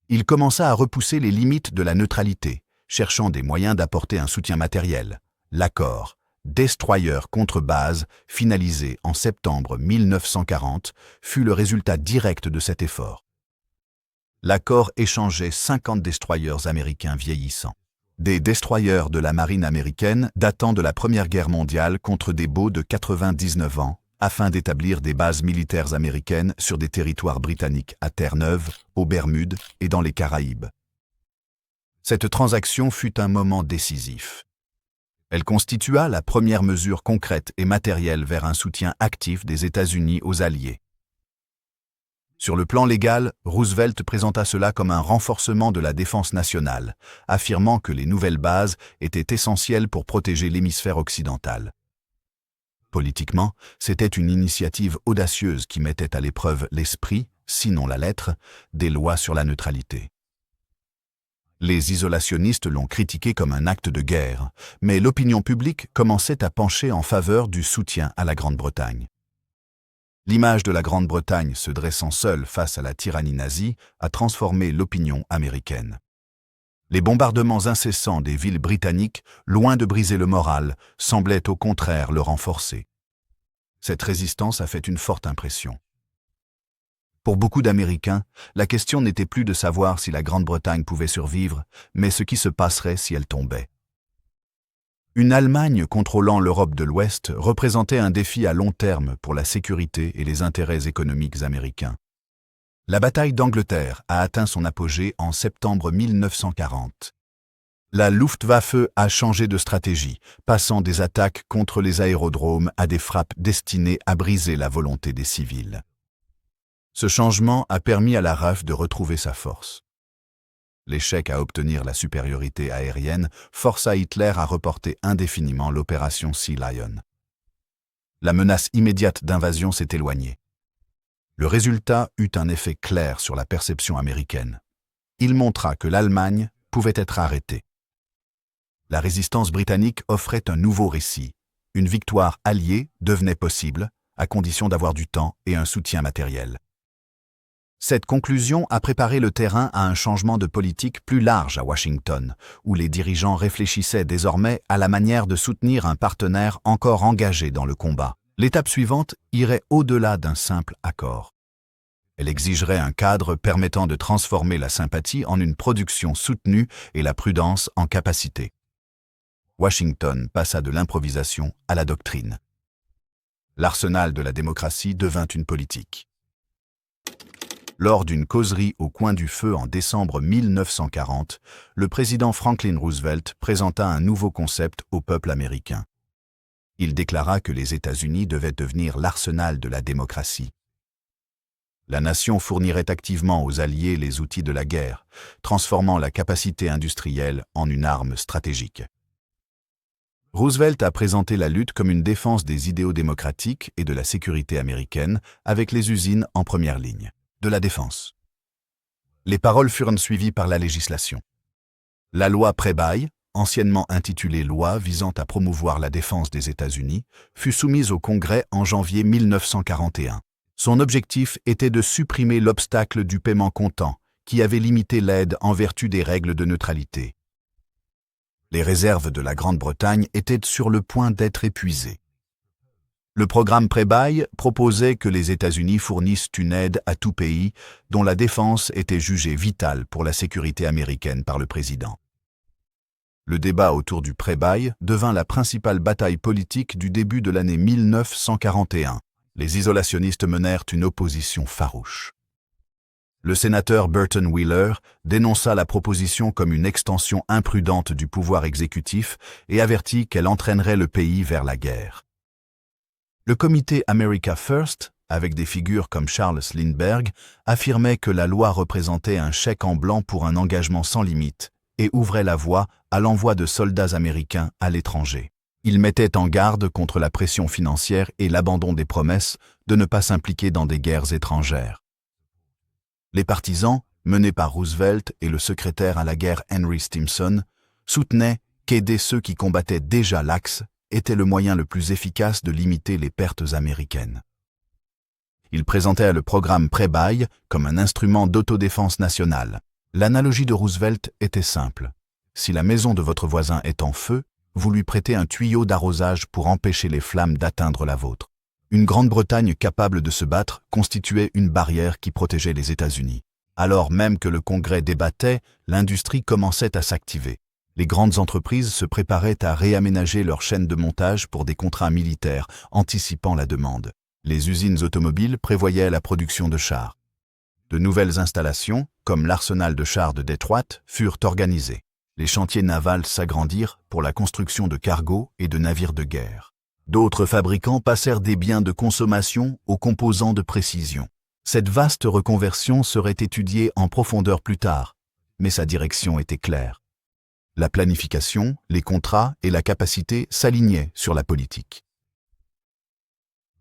Il commença à repousser les limites de la neutralité, cherchant des moyens d'apporter un soutien matériel. L'accord Destroyer contre base, finalisé en septembre 1940, fut le résultat direct de cet effort. L'accord échangeait 50 destroyers américains vieillissants. Des destroyers de la marine américaine datant de la Première Guerre mondiale contre des baux de 99 ans, afin d'établir des bases militaires américaines sur des territoires britanniques à Terre-Neuve, aux Bermudes et dans les Caraïbes. Cette transaction fut un moment décisif. Elle constitua la première mesure concrète et matérielle vers un soutien actif des États-Unis aux Alliés. Sur le plan légal, Roosevelt présenta cela comme un renforcement de la défense nationale, affirmant que les nouvelles bases étaient essentielles pour protéger l'hémisphère occidental. Politiquement, c'était une initiative audacieuse qui mettait à l'épreuve l'esprit, sinon la lettre, des lois sur la neutralité. Les isolationnistes l'ont critiqué comme un acte de guerre, mais l'opinion publique commençait à pencher en faveur du soutien à la Grande-Bretagne. L'image de la Grande-Bretagne se dressant seule face à la tyrannie nazie a transformé l'opinion américaine. Les bombardements incessants des villes britanniques, loin de briser le moral, semblaient au contraire le renforcer. Cette résistance a fait une forte impression. Pour beaucoup d'Américains, la question n'était plus de savoir si la Grande-Bretagne pouvait survivre, mais ce qui se passerait si elle tombait. Une Allemagne contrôlant l'Europe de l'Ouest représentait un défi à long terme pour la sécurité et les intérêts économiques américains. La bataille d'Angleterre a atteint son apogée en septembre 1940. La Luftwaffe a changé de stratégie, passant des attaques contre les aérodromes à des frappes destinées à briser la volonté des civils. Ce changement a permis à la RAF de retrouver sa force. L'échec à obtenir la supériorité aérienne força Hitler à reporter indéfiniment l'opération Sea Lion. La menace immédiate d'invasion s'est éloignée. Le résultat eut un effet clair sur la perception américaine. Il montra que l'Allemagne pouvait être arrêtée. La résistance britannique offrait un nouveau récit. Une victoire alliée devenait possible, à condition d'avoir du temps et un soutien matériel. Cette conclusion a préparé le terrain à un changement de politique plus large à Washington, où les dirigeants réfléchissaient désormais à la manière de soutenir un partenaire encore engagé dans le combat. L'étape suivante irait au-delà d'un simple accord. Elle exigerait un cadre permettant de transformer la sympathie en une production soutenue et la prudence en capacité. Washington passa de l'improvisation à la doctrine. L'arsenal de la démocratie devint une politique. Lors d'une causerie au coin du feu en décembre 1940, le président Franklin Roosevelt présenta un nouveau concept au peuple américain. Il déclara que les États-Unis devaient devenir l'arsenal de la démocratie. La nation fournirait activement aux Alliés les outils de la guerre, transformant la capacité industrielle en une arme stratégique. Roosevelt a présenté la lutte comme une défense des idéaux démocratiques et de la sécurité américaine, avec les usines en première ligne. De la défense. Les paroles furent suivies par la législation. La loi Prebail, anciennement intitulée Loi visant à promouvoir la défense des États-Unis, fut soumise au Congrès en janvier 1941. Son objectif était de supprimer l'obstacle du paiement comptant, qui avait limité l'aide en vertu des règles de neutralité. Les réserves de la Grande-Bretagne étaient sur le point d'être épuisées. Le programme Prebail proposait que les États-Unis fournissent une aide à tout pays dont la défense était jugée vitale pour la sécurité américaine par le président. Le débat autour du Prebail devint la principale bataille politique du début de l'année 1941. Les isolationnistes menèrent une opposition farouche. Le sénateur Burton Wheeler dénonça la proposition comme une extension imprudente du pouvoir exécutif et avertit qu'elle entraînerait le pays vers la guerre. Le comité America First, avec des figures comme Charles Lindbergh, affirmait que la loi représentait un chèque en blanc pour un engagement sans limite et ouvrait la voie à l'envoi de soldats américains à l'étranger. Il mettait en garde contre la pression financière et l'abandon des promesses de ne pas s'impliquer dans des guerres étrangères. Les partisans, menés par Roosevelt et le secrétaire à la guerre Henry Stimson, soutenaient qu'aider ceux qui combattaient déjà l'Axe était le moyen le plus efficace de limiter les pertes américaines. Il présentait le programme Prebail comme un instrument d'autodéfense nationale. L'analogie de Roosevelt était simple. Si la maison de votre voisin est en feu, vous lui prêtez un tuyau d'arrosage pour empêcher les flammes d'atteindre la vôtre. Une Grande-Bretagne capable de se battre constituait une barrière qui protégeait les États-Unis. Alors même que le Congrès débattait, l'industrie commençait à s'activer. Les grandes entreprises se préparaient à réaménager leurs chaînes de montage pour des contrats militaires, anticipant la demande. Les usines automobiles prévoyaient la production de chars. De nouvelles installations, comme l'arsenal de chars de Détroit, furent organisées. Les chantiers navals s'agrandirent pour la construction de cargos et de navires de guerre. D'autres fabricants passèrent des biens de consommation aux composants de précision. Cette vaste reconversion serait étudiée en profondeur plus tard, mais sa direction était claire. La planification, les contrats et la capacité s'alignaient sur la politique.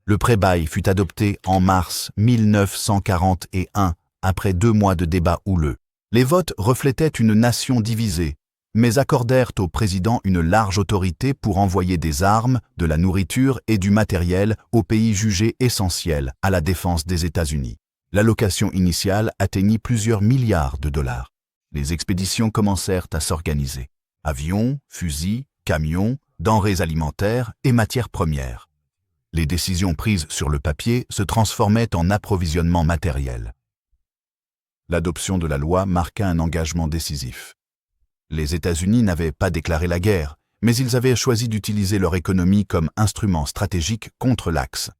Le Prebail fut adopté en mars 1941, après 2 mois de débats houleux. Les votes reflétaient une nation divisée, mais accordèrent au président une large autorité pour envoyer des armes, de la nourriture et du matériel aux pays jugés essentiels à la défense des États-Unis. L'allocation initiale atteignit plusieurs milliards de dollars. Les expéditions commencèrent à s'organiser. Avions, fusils, camions, denrées alimentaires et matières premières. Les décisions prises sur le papier se transformaient en approvisionnement matériel. L'adoption de la loi marqua un engagement décisif. Les États-Unis n'avaient pas déclaré la guerre, mais ils avaient choisi d'utiliser leur économie comme instrument stratégique contre l'Axe.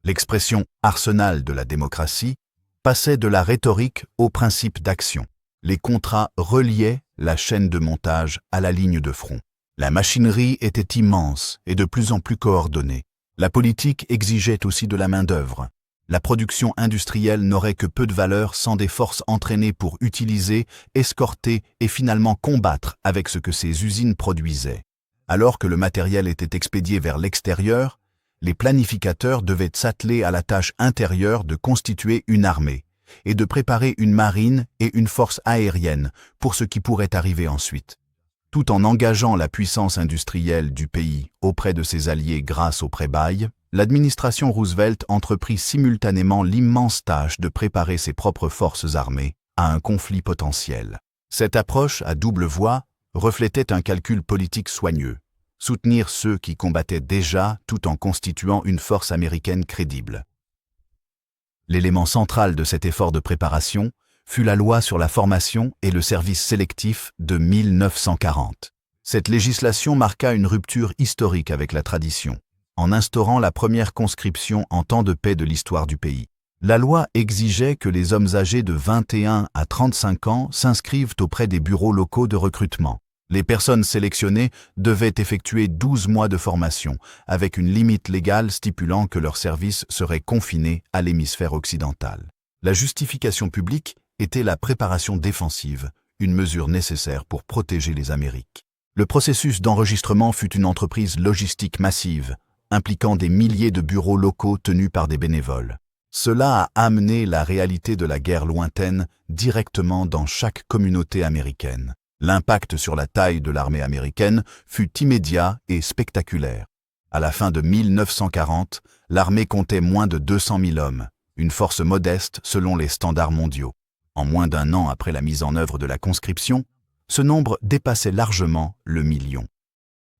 L'expression « arsenal de la démocratie » passait de la rhétorique au principe d'action. Les contrats reliaient la chaîne de montage à la ligne de front. La machinerie était immense et de plus en plus coordonnée. La politique exigeait aussi de la main-d'œuvre. La production industrielle n'aurait que peu de valeur sans des forces entraînées pour utiliser, escorter et finalement combattre avec ce que ces usines produisaient. Alors que le matériel était expédié vers l'extérieur, les planificateurs devaient s'atteler à la tâche intérieure de constituer une armée et de préparer une marine et une force aérienne pour ce qui pourrait arriver ensuite. Tout en engageant la puissance industrielle du pays auprès de ses alliés grâce au Prebail, l'administration Roosevelt entreprit simultanément l'immense tâche de préparer ses propres forces armées à un conflit potentiel. Cette approche à double voie reflétait un calcul politique soigneux, soutenir ceux qui combattaient déjà tout en constituant une force américaine crédible. L'élément central de cet effort de préparation fut la loi sur la formation et le service sélectif de 1940. Cette législation marqua une rupture historique avec la tradition. en instaurant la première conscription en temps de paix de l'histoire du pays. La loi exigeait que les hommes âgés de 21 à 35 ans s'inscrivent auprès des bureaux locaux de recrutement. Les personnes sélectionnées devaient effectuer 12 mois de formation, avec une limite légale stipulant que leur service serait confiné à l'hémisphère occidental. La justification publique était la préparation défensive, une mesure nécessaire pour protéger les Amériques. Le processus d'enregistrement fut une entreprise logistique massive, impliquant des milliers de bureaux locaux tenus par des bénévoles. Cela a amené la réalité de la guerre lointaine directement dans chaque communauté américaine. L'impact sur la taille de l'armée américaine fut immédiat et spectaculaire. À la fin de 1940, l'armée comptait moins de 200 000 hommes, une force modeste selon les standards mondiaux. En moins d'un an après la mise en œuvre de la conscription, ce nombre dépassait largement le million.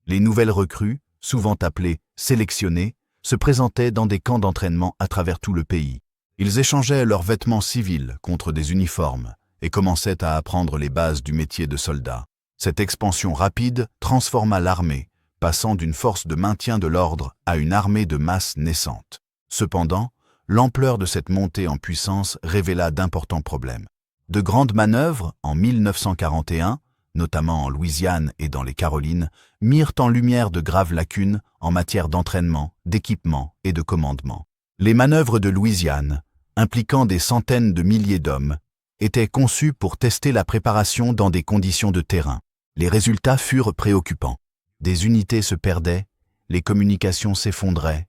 Les nouvelles recrues, souvent appelées « sélectionnées », se présentaient dans des camps d'entraînement à travers tout le pays. Ils échangeaient leurs vêtements civils contre des uniformes et commençaient à apprendre les bases du métier de soldat. Cette expansion rapide transforma l'armée, passant d'une force de maintien de l'ordre à une armée de masse naissante. Cependant, l'ampleur de cette montée en puissance révéla d'importants problèmes. De grandes manœuvres, en 1941, notamment en Louisiane et dans les Carolines, mirent en lumière de graves lacunes en matière d'entraînement, d'équipement et de commandement. Les manœuvres de Louisiane, impliquant des centaines de milliers d'hommes, étaient conçues pour tester la préparation dans des conditions de terrain. Les résultats furent préoccupants. Des unités se perdaient, les communications s'effondraient,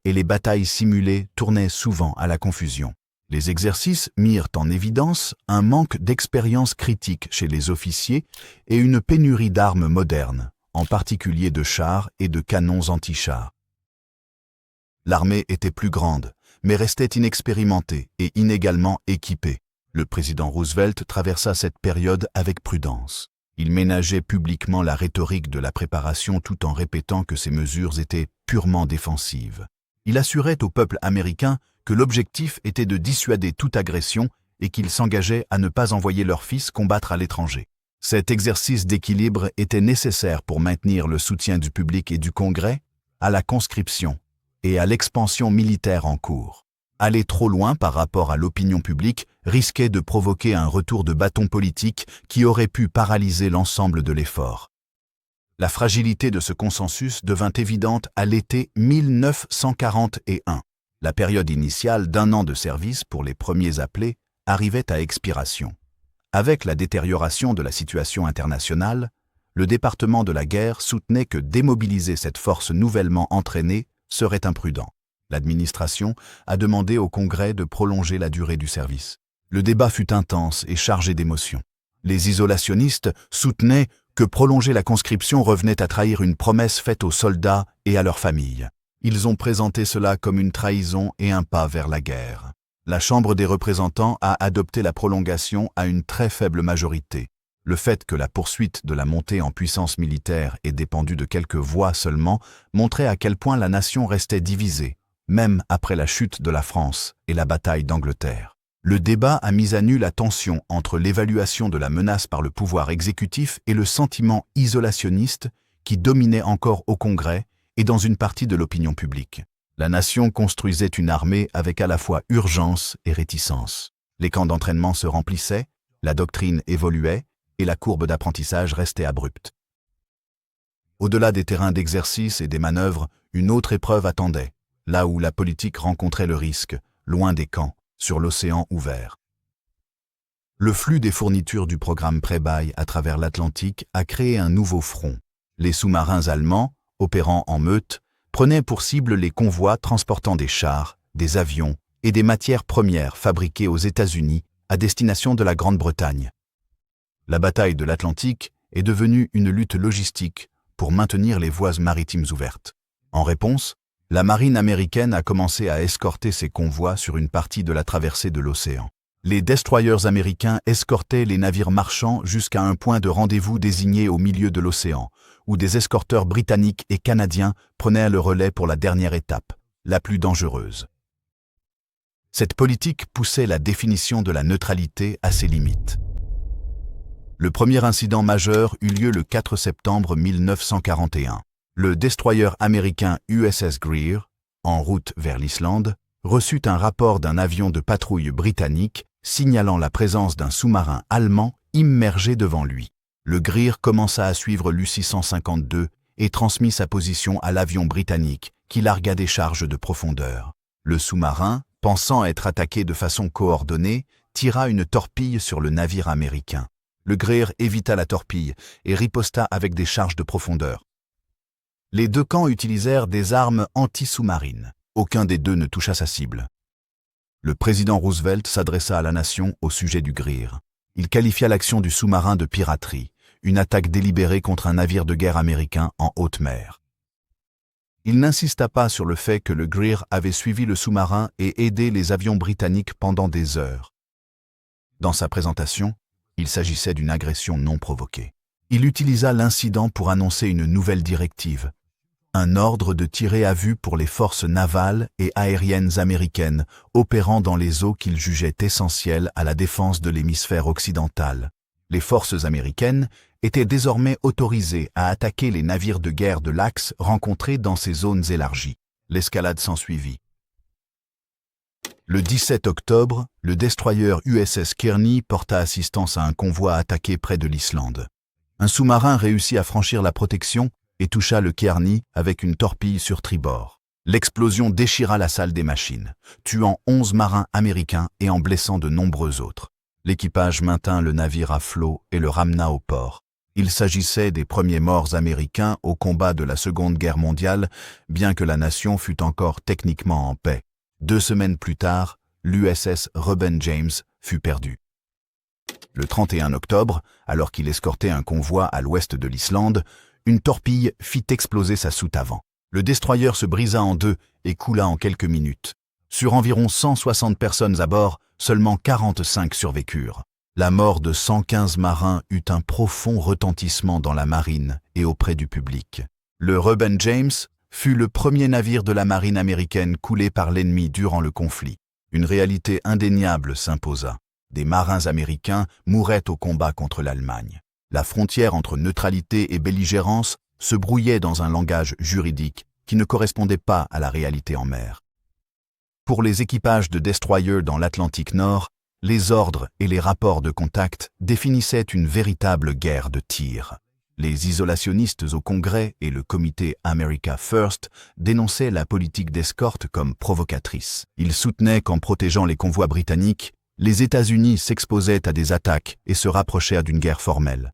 et les batailles simulées tournaient souvent à la confusion. Les exercices mirent en évidence un manque d'expérience critique chez les officiers et une pénurie d'armes modernes, en particulier de chars et de canons anti-chars. L'armée était plus grande, mais restait inexpérimentée et inégalement équipée. Le président Roosevelt traversa cette période avec prudence. Il ménageait publiquement la rhétorique de la préparation tout en répétant que ces mesures étaient purement défensives. Il assurait au peuple américain que l'objectif était de dissuader toute agression et qu'ils s'engageaient à ne pas envoyer leurs fils combattre à l'étranger. Cet exercice d'équilibre était nécessaire pour maintenir le soutien du public et du Congrès à la conscription et à l'expansion militaire en cours. Aller trop loin par rapport à l'opinion publique risquait de provoquer un retour de bâton politique qui aurait pu paralyser l'ensemble de l'effort. La fragilité de ce consensus devint évidente à l'été 1941. La période initiale d'1 an de service pour les premiers appelés arrivait à expiration. Avec la détérioration de la situation internationale, le département de la guerre soutenait que démobiliser cette force nouvellement entraînée serait imprudent. L'administration a demandé au Congrès de prolonger la durée du service. Le débat fut intense et chargé d'émotions. Les isolationnistes soutenaient que prolonger la conscription revenait à trahir une promesse faite aux soldats et à leurs familles. Ils ont présenté cela comme une trahison et un pas vers la guerre. La Chambre des représentants a adopté la prolongation à une très faible majorité. Le fait que la poursuite de la montée en puissance militaire ait dépendu de quelques voix seulement montrait à quel point la nation restait divisée, même après la chute de la France et la bataille d'Angleterre. Le débat a mis à nu la tension entre l'évaluation de la menace par le pouvoir exécutif et le sentiment isolationniste qui dominait encore au Congrès et dans une partie de l'opinion publique. La nation construisait une armée avec à la fois urgence et réticence. Les camps d'entraînement se remplissaient, la doctrine évoluait et la courbe d'apprentissage restait abrupte. Au-delà des terrains d'exercice et des manœuvres, une autre épreuve attendait, là où la politique rencontrait le risque, loin des camps, sur l'océan ouvert. Le flux des fournitures du programme Pré-Bail à travers l'Atlantique a créé un nouveau front. Les sous-marins allemands, opérant en meute, prenaient pour cible les convois transportant des chars, des avions et des matières premières fabriquées aux États-Unis à destination de la Grande-Bretagne. La bataille de l'Atlantique est devenue une lutte logistique pour maintenir les voies maritimes ouvertes. En réponse, la marine américaine a commencé à escorter ces convois sur une partie de la traversée de l'océan. Les destroyers américains escortaient les navires marchands jusqu'à un point de rendez-vous désigné au milieu de l'océan, où des escorteurs britanniques et canadiens prenaient le relais pour la dernière étape, la plus dangereuse. Cette politique poussait la définition de la neutralité à ses limites. Le premier incident majeur eut lieu le 4 septembre 1941. Le destroyer américain USS Greer, en route vers l'Islande, reçut un rapport d'un avion de patrouille britannique signalant la présence d'un sous-marin allemand immergé devant lui. Le Greer commença à suivre l'U-652 et transmit sa position à l'avion britannique qui largua des charges de profondeur. Le sous-marin, pensant être attaqué de façon coordonnée, tira une torpille sur le navire américain. Le Greer évita la torpille et riposta avec des charges de profondeur. Les deux camps utilisèrent des armes anti-sous-marines. Aucun des deux ne toucha sa cible. Le président Roosevelt s'adressa à la nation au sujet du Greer. Il qualifia l'action du sous-marin de piraterie, une attaque délibérée contre un navire de guerre américain en haute mer. Il n'insista pas sur le fait que le Greer avait suivi le sous-marin et aidé les avions britanniques pendant des heures. Dans sa présentation, il s'agissait d'une agression non provoquée. Il utilisa l'incident pour annoncer une nouvelle directive, un ordre de tirer à vue pour les forces navales et aériennes américaines opérant dans les eaux qu'il jugeait essentielles à la défense de l'hémisphère occidental. Les forces américaines étaient désormais autorisées à attaquer les navires de guerre de l'Axe rencontrés dans ces zones élargies. L'escalade s'ensuivit. Le 17 octobre, le destroyer USS Kearney porta assistance à un convoi attaqué près de l'Islande. Un sous-marin réussit à franchir la protection et toucha le Kearney avec une torpille sur tribord. L'explosion déchira la salle des machines, tuant 11 marins américains et en blessant de nombreux autres. L'équipage maintint le navire à flot et le ramena au port. Il s'agissait des premiers morts américains au combat de la Seconde Guerre mondiale, bien que la nation fût encore techniquement en paix. 2 semaines plus tard, l'USS Reuben James fut perdu. Le 31 octobre, alors qu'il escortait un convoi à l'ouest de l'Islande, une torpille fit exploser sa soute avant. Le destroyer se brisa en deux et coula en quelques minutes. Sur environ 160 personnes à bord, seulement 45 survécurent. La mort de 115 marins eut un profond retentissement dans la marine et auprès du public. Le Reuben James fut le premier navire de la marine américaine coulé par l'ennemi durant le conflit. Une réalité indéniable s'imposa. Des marins américains mouraient au combat contre l'Allemagne. La frontière entre neutralité et belligérance se brouillait dans un langage juridique qui ne correspondait pas à la réalité en mer. Pour les équipages de destroyers dans l'Atlantique Nord, les ordres et les rapports de contact définissaient une véritable guerre de tir. Les isolationnistes au Congrès et le comité America First dénonçaient la politique d'escorte comme provocatrice. Ils soutenaient qu'en protégeant les convois britanniques, les États-Unis s'exposaient à des attaques et se rapprochèrent d'une guerre formelle.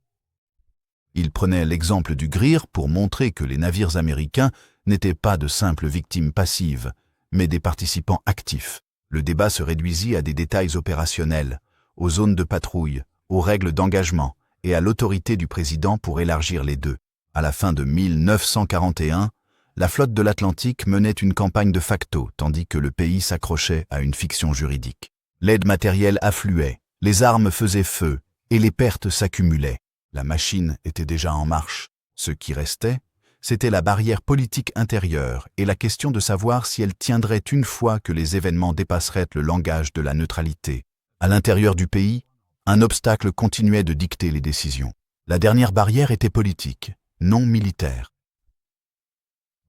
Ils prenaient l'exemple du Greer pour montrer que les navires américains n'étaient pas de simples victimes passives, mais des participants actifs. Le débat se réduisit à des détails opérationnels, aux zones de patrouille, aux règles d'engagement et à l'autorité du président pour élargir les deux. À la fin de 1941, la flotte de l'Atlantique menait une campagne de facto, tandis que le pays s'accrochait à une fiction juridique. L'aide matérielle affluait, les armes faisaient feu et les pertes s'accumulaient. La machine était déjà en marche. Ce qui restait, c'était la barrière politique intérieure et la question de savoir si elle tiendrait une fois que les événements dépasseraient le langage de la neutralité. À l'intérieur du pays, un obstacle continuait de dicter les décisions. La dernière barrière était politique, non militaire.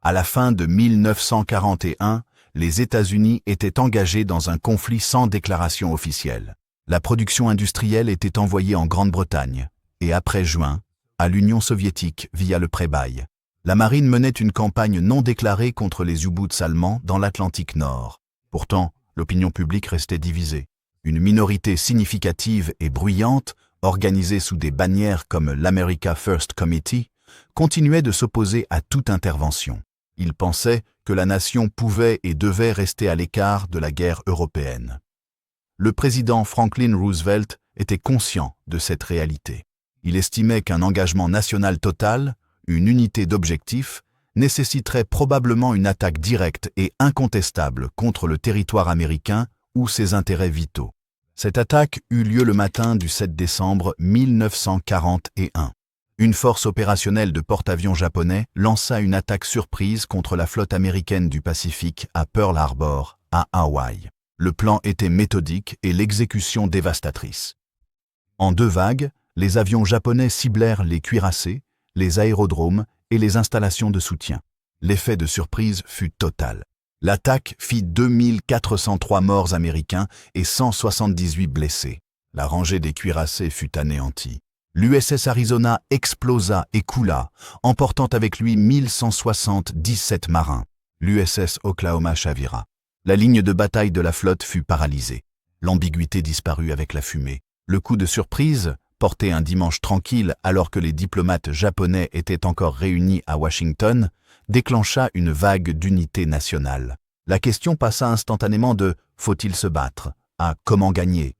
À la fin de 1941, les États-Unis étaient engagés dans un conflit sans déclaration officielle. La production industrielle était envoyée en Grande-Bretagne et après juin, à l'Union soviétique via le pré-bail. La marine menait une campagne non déclarée contre les U-boots allemands dans l'Atlantique Nord. Pourtant, l'opinion publique restait divisée. Une minorité significative et bruyante, organisée sous des bannières comme l'America First Committee, continuait de s'opposer à toute intervention. Ils pensaient que la nation pouvait et devait rester à l'écart de la guerre européenne. Le président Franklin Roosevelt était conscient de cette réalité. Il estimait qu'un engagement national total, une unité d'objectifs, nécessiterait probablement une attaque directe et incontestable contre le territoire américain ou ses intérêts vitaux. Cette attaque eut lieu le matin du 7 décembre 1941. Une force opérationnelle de porte-avions japonais lança une attaque surprise contre la flotte américaine du Pacifique à Pearl Harbor, à Hawaï. Le plan était méthodique et l'exécution dévastatrice. En 2 vagues, les avions japonais ciblèrent les cuirassés, les aérodromes et les installations de soutien. L'effet de surprise fut total. L'attaque fit 2403 morts américains et 178 blessés. La rangée des cuirassés fut anéantie. L'USS Arizona explosa et coula, emportant avec lui 1177 marins. L'USS Oklahoma chavira. La ligne de bataille de la flotte fut paralysée. L'ambiguïté disparut avec la fumée. Le coup de surprise, porté un dimanche tranquille alors que les diplomates japonais étaient encore réunis à Washington, déclencha une vague d'unité nationale. La question passa instantanément de « faut-il se battre ?» à « comment gagner ?»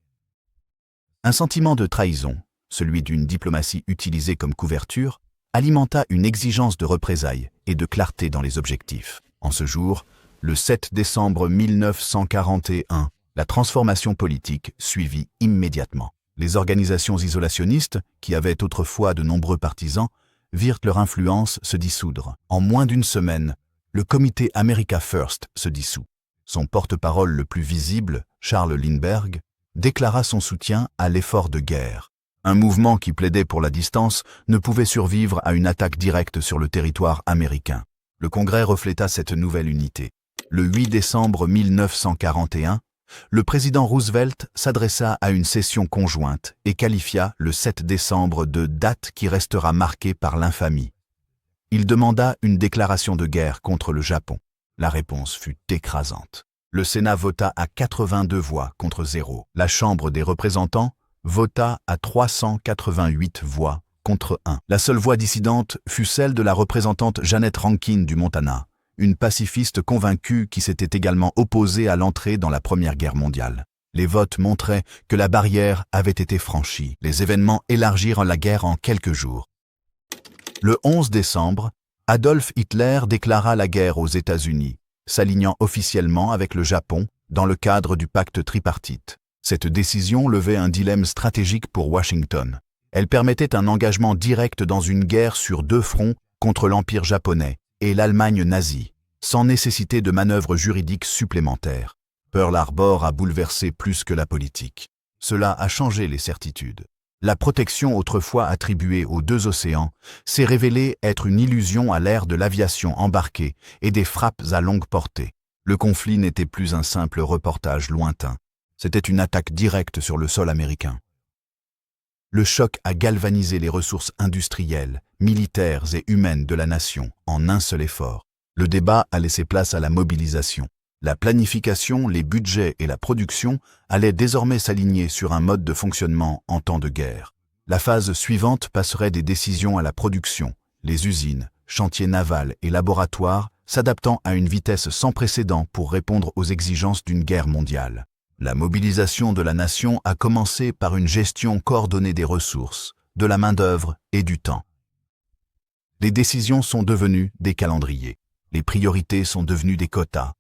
Un sentiment de trahison, celui d'une diplomatie utilisée comme couverture, alimenta une exigence de représailles et de clarté dans les objectifs. En ce jour, le 7 décembre 1941, la transformation politique suivit immédiatement. Les organisations isolationnistes, qui avaient autrefois de nombreux partisans, virent leur influence se dissoudre. En moins d'une semaine, le comité America First se dissout. Son porte-parole le plus visible, Charles Lindbergh, déclara son soutien à l'effort de guerre. Un mouvement qui plaidait pour la distance ne pouvait survivre à une attaque directe sur le territoire américain. Le Congrès refléta cette nouvelle unité. Le 8 décembre 1941, le président Roosevelt s'adressa à une session conjointe et qualifia le 7 décembre de date qui restera marquée par l'infamie. Il demanda une déclaration de guerre contre le Japon. La réponse fut écrasante. Le Sénat vota à 82 voix contre 0. La Chambre des représentants vota à 388 voix contre 1. La seule voix dissidente fut celle de la représentante Janet Rankin du Montana, une pacifiste convaincue qui s'était également opposée à l'entrée dans la Première Guerre mondiale. Les votes montraient que la barrière avait été franchie. Les événements élargirent la guerre en quelques jours. Le 11 décembre, Adolf Hitler déclara la guerre aux États-Unis, s'alignant officiellement avec le Japon dans le cadre du pacte tripartite. Cette décision levait un dilemme stratégique pour Washington. Elle permettait un engagement direct dans une guerre sur deux fronts contre l'Empire japonais et l'Allemagne nazie, sans nécessité de manœuvres juridiques supplémentaires. Pearl Harbor a bouleversé plus que la politique. Cela a changé les certitudes. La protection autrefois attribuée aux deux océans s'est révélée être une illusion à l'ère de l'aviation embarquée et des frappes à longue portée. Le conflit n'était plus un simple reportage lointain. C'était une attaque directe sur le sol américain. Le choc a galvanisé les ressources industrielles, militaires et humaines de la nation en un seul effort. Le débat a laissé place à la mobilisation. La planification, les budgets et la production allaient désormais s'aligner sur un mode de fonctionnement en temps de guerre. La phase suivante passerait des décisions à la production, les usines, chantiers navals et laboratoires s'adaptant à une vitesse sans précédent pour répondre aux exigences d'une guerre mondiale. La mobilisation de la nation a commencé par une gestion coordonnée des ressources, de la main-d'œuvre et du temps. Les décisions sont devenues des calendriers. Les priorités sont devenues des quotas.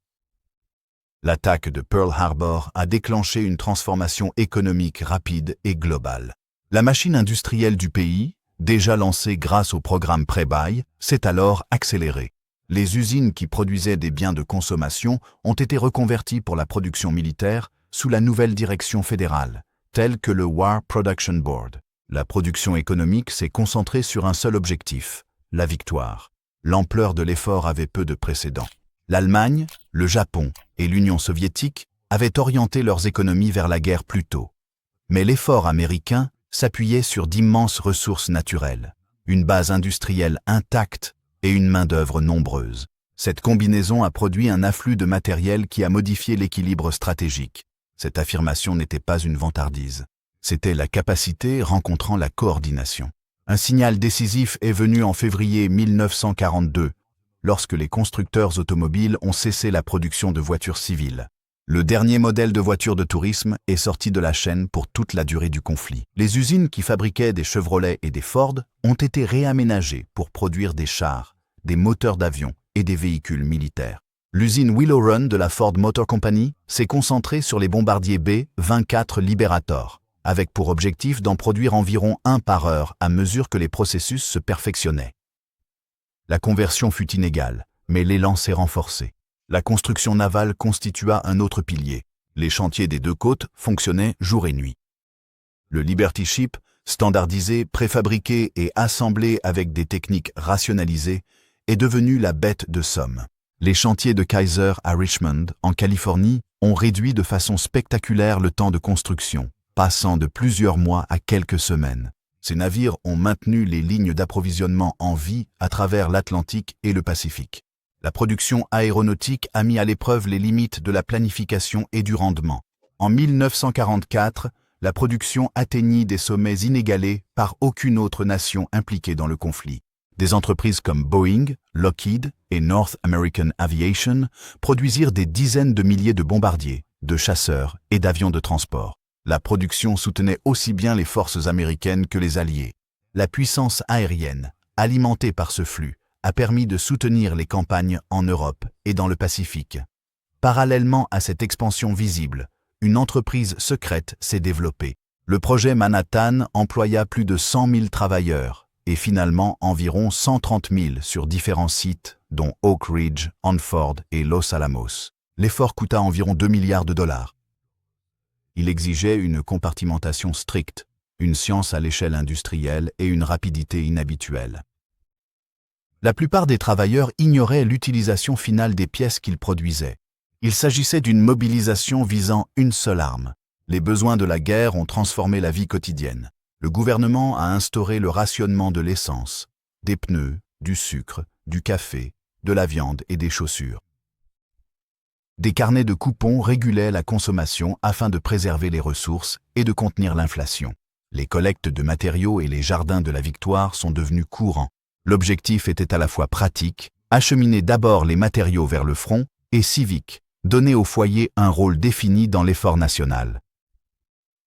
L'attaque de Pearl Harbor a déclenché une transformation économique rapide et globale. La machine industrielle du pays, déjà lancée grâce au programme Pré-Buy, s'est alors accélérée. Les usines qui produisaient des biens de consommation ont été reconverties pour la production militaire sous la nouvelle direction fédérale, telle que le War Production Board. La production économique s'est concentrée sur un seul objectif, la victoire. L'ampleur de l'effort avait peu de précédents. L'Allemagne, le Japon et l'Union soviétique avaient orienté leurs économies vers la guerre plus tôt. Mais l'effort américain s'appuyait sur d'immenses ressources naturelles, une base industrielle intacte et une main-d'œuvre nombreuse. Cette combinaison a produit un afflux de matériel qui a modifié l'équilibre stratégique. Cette affirmation n'était pas une vantardise. C'était la capacité rencontrant la coordination. Un signal décisif est venu en février 1942, lorsque les constructeurs automobiles ont cessé la production de voitures civiles. Le dernier modèle de voiture de tourisme est sorti de la chaîne pour toute la durée du conflit. Les usines qui fabriquaient des Chevrolet et des Ford ont été réaménagées pour produire des chars, des moteurs d'avion et des véhicules militaires. L'usine Willow Run de la Ford Motor Company s'est concentrée sur les bombardiers B-24 Liberator, avec pour objectif d'en produire environ un par heure à mesure que les processus se perfectionnaient. La conversion fut inégale, mais l'élan s'est renforcé. La construction navale constitua un autre pilier. Les chantiers des deux côtes fonctionnaient jour et nuit. Le Liberty Ship standardisé, préfabriqué et assemblé avec des techniques rationalisées, est devenu la bête de somme. Les chantiers de Kaiser à Richmond, en Californie, ont réduit de façon spectaculaire le temps de construction, passant de plusieurs mois à quelques semaines. Ces navires ont maintenu les lignes d'approvisionnement en vie à travers l'Atlantique et le Pacifique. La production aéronautique a mis à l'épreuve les limites de la planification et du rendement. En 1944, la production atteignit des sommets inégalés par aucune autre nation impliquée dans le conflit. Des entreprises comme Boeing, Lockheed et North American Aviation produisirent des dizaines de milliers de bombardiers, de chasseurs et d'avions de transport. La production soutenait aussi bien les forces américaines que les alliés. La puissance aérienne, alimentée par ce flux, a permis de soutenir les campagnes en Europe et dans le Pacifique. Parallèlement à cette expansion visible, une entreprise secrète s'est développée. Le projet Manhattan employa plus de 100 000 travailleurs et finalement environ 130 000 sur différents sites, dont Oak Ridge, Hanford et Los Alamos. L'effort coûta environ 2 milliards de dollars. Il exigeait une compartimentation stricte, une science à l'échelle industrielle et une rapidité inhabituelle. La plupart des travailleurs ignoraient l'utilisation finale des pièces qu'ils produisaient. Il s'agissait d'une mobilisation visant une seule arme. Les besoins de la guerre ont transformé la vie quotidienne. Le gouvernement a instauré le rationnement de l'essence, des pneus, du sucre, du café, de la viande et des chaussures. Des carnets de coupons régulaient la consommation afin de préserver les ressources et de contenir l'inflation. Les collectes de matériaux et les jardins de la victoire sont devenus courants. L'objectif était à la fois pratique, acheminer d'abord les matériaux vers le front, et civique, donner au foyer un rôle défini dans l'effort national.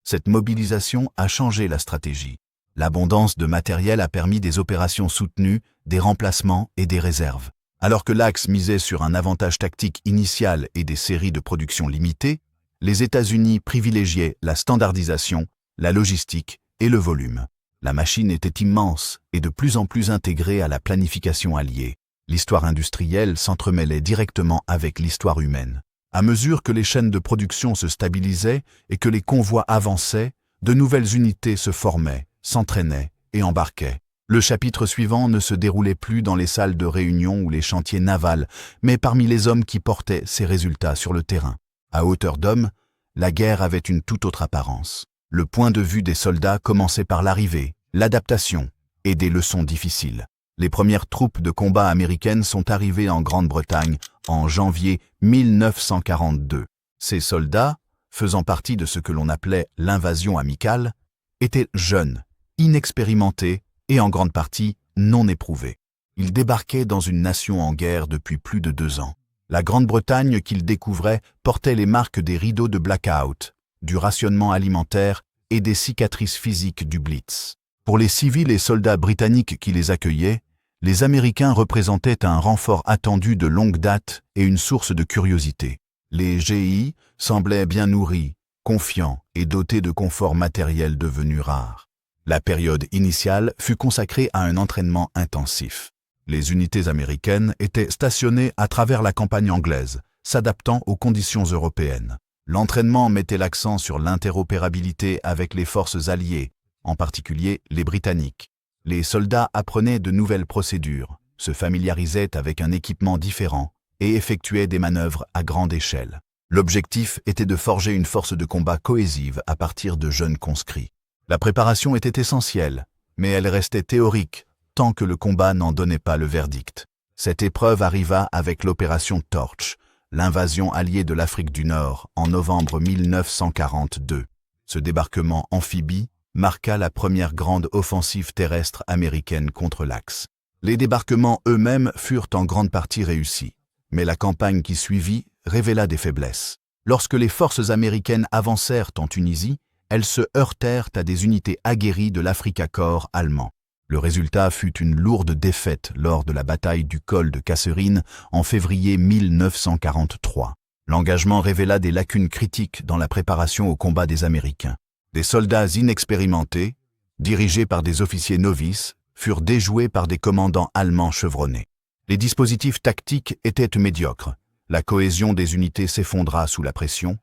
Cette mobilisation a changé la stratégie. L'abondance de matériel a permis des opérations soutenues, des remplacements et des réserves. Alors que l'Axe misait sur un avantage tactique initial et des séries de production limitées, les États-Unis privilégiaient la standardisation, la logistique et le volume. La machine était immense et de plus en plus intégrée à la planification alliée. L'histoire industrielle s'entremêlait directement avec l'histoire humaine. À mesure que les chaînes de production se stabilisaient et que les convois avançaient, de nouvelles unités se formaient, s'entraînaient et embarquaient. Le chapitre suivant ne se déroulait plus dans les salles de réunion ou les chantiers navals, mais parmi les hommes qui portaient ces résultats sur le terrain. À hauteur d'homme, la guerre avait une toute autre apparence. Le point de vue des soldats commençait par l'arrivée, l'adaptation et des leçons difficiles. Les premières troupes de combat américaines sont arrivées en Grande-Bretagne en janvier 1942. Ces soldats, faisant partie de ce que l'on appelait l'invasion amicale, étaient jeunes, inexpérimentés et en grande partie non éprouvés. Ils débarquaient dans une nation en guerre depuis plus de 2 ans. La Grande-Bretagne qu'ils découvraient portait les marques des rideaux de blackout, du rationnement alimentaire et des cicatrices physiques du Blitz. Pour les civils et soldats britanniques qui les accueillaient, les Américains représentaient un renfort attendu de longue date et une source de curiosité. Les GI semblaient bien nourris, confiants et dotés de confort matériel devenu rare. La période initiale fut consacrée à un entraînement intensif. Les unités américaines étaient stationnées à travers la campagne anglaise, s'adaptant aux conditions européennes. L'entraînement mettait l'accent sur l'interopérabilité avec les forces alliées, en particulier les Britanniques. Les soldats apprenaient de nouvelles procédures, se familiarisaient avec un équipement différent et effectuaient des manœuvres à grande échelle. L'objectif était de forger une force de combat cohésive à partir de jeunes conscrits. La préparation était essentielle, mais elle restait théorique tant que le combat n'en donnait pas le verdict. Cette épreuve arriva avec l'opération Torch, l'invasion alliée de l'Afrique du Nord en novembre 1942. Ce débarquement amphibie marqua la première grande offensive terrestre américaine contre l'Axe. Les débarquements eux-mêmes furent en grande partie réussis, mais la campagne qui suivit révéla des faiblesses. Lorsque les forces américaines avancèrent en Tunisie, elles se heurtèrent à des unités aguerries de l'Afrika Korps allemand. Le résultat fut une lourde défaite lors de la bataille du col de Kasserine en février 1943. L'engagement révéla des lacunes critiques dans la préparation au combat des Américains. Des soldats inexpérimentés, dirigés par des officiers novices, furent déjoués par des commandants allemands chevronnés. Les dispositifs tactiques étaient médiocres, la cohésion des unités s'effondra sous la pression,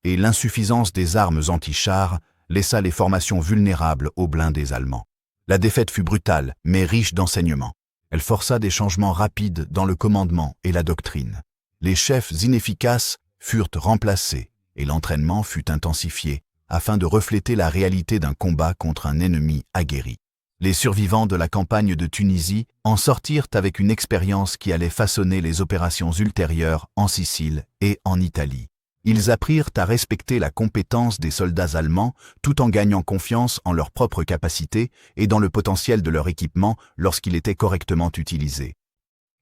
et l'insuffisance des armes anti-chars laissa les formations vulnérables aux blindés allemands. La défaite fut brutale, mais riche d'enseignements. Elle força des changements rapides dans le commandement et la doctrine. Les chefs inefficaces furent remplacés et l'entraînement fut intensifié afin de refléter la réalité d'un combat contre un ennemi aguerri. Les survivants de la campagne de Tunisie en sortirent avec une expérience qui allait façonner les opérations ultérieures en Sicile et en Italie. Ils apprirent à respecter la compétence des soldats allemands tout en gagnant confiance en leurs propres capacités et dans le potentiel de leur équipement lorsqu'il était correctement utilisé.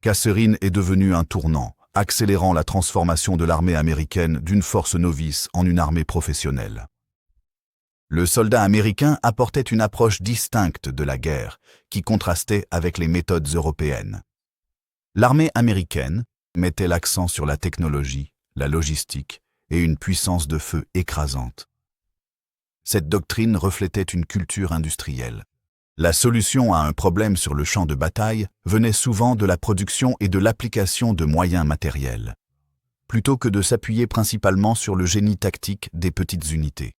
Kasserine est devenu un tournant, accélérant la transformation de l'armée américaine d'une force novice en une armée professionnelle. Le soldat américain apportait une approche distincte de la guerre, qui contrastait avec les méthodes européennes. L'armée américaine mettait l'accent sur la technologie, la logistique et une puissance de feu écrasante. Cette doctrine reflétait une culture industrielle. La solution à un problème sur le champ de bataille venait souvent de la production et de l'application de moyens matériels, plutôt que de s'appuyer principalement sur le génie tactique des petites unités.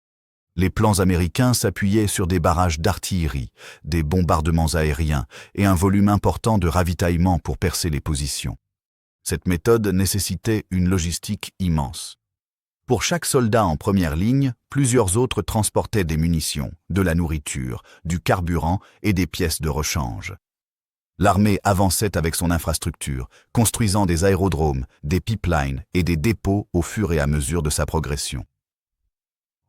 Les plans américains s'appuyaient sur des barrages d'artillerie, des bombardements aériens et un volume important de ravitaillement pour percer les positions. Cette méthode nécessitait une logistique immense. Pour chaque soldat en première ligne, plusieurs autres transportaient des munitions, de la nourriture, du carburant et des pièces de rechange. L'armée avançait avec son infrastructure, construisant des aérodromes, des pipelines et des dépôts au fur et à mesure de sa progression.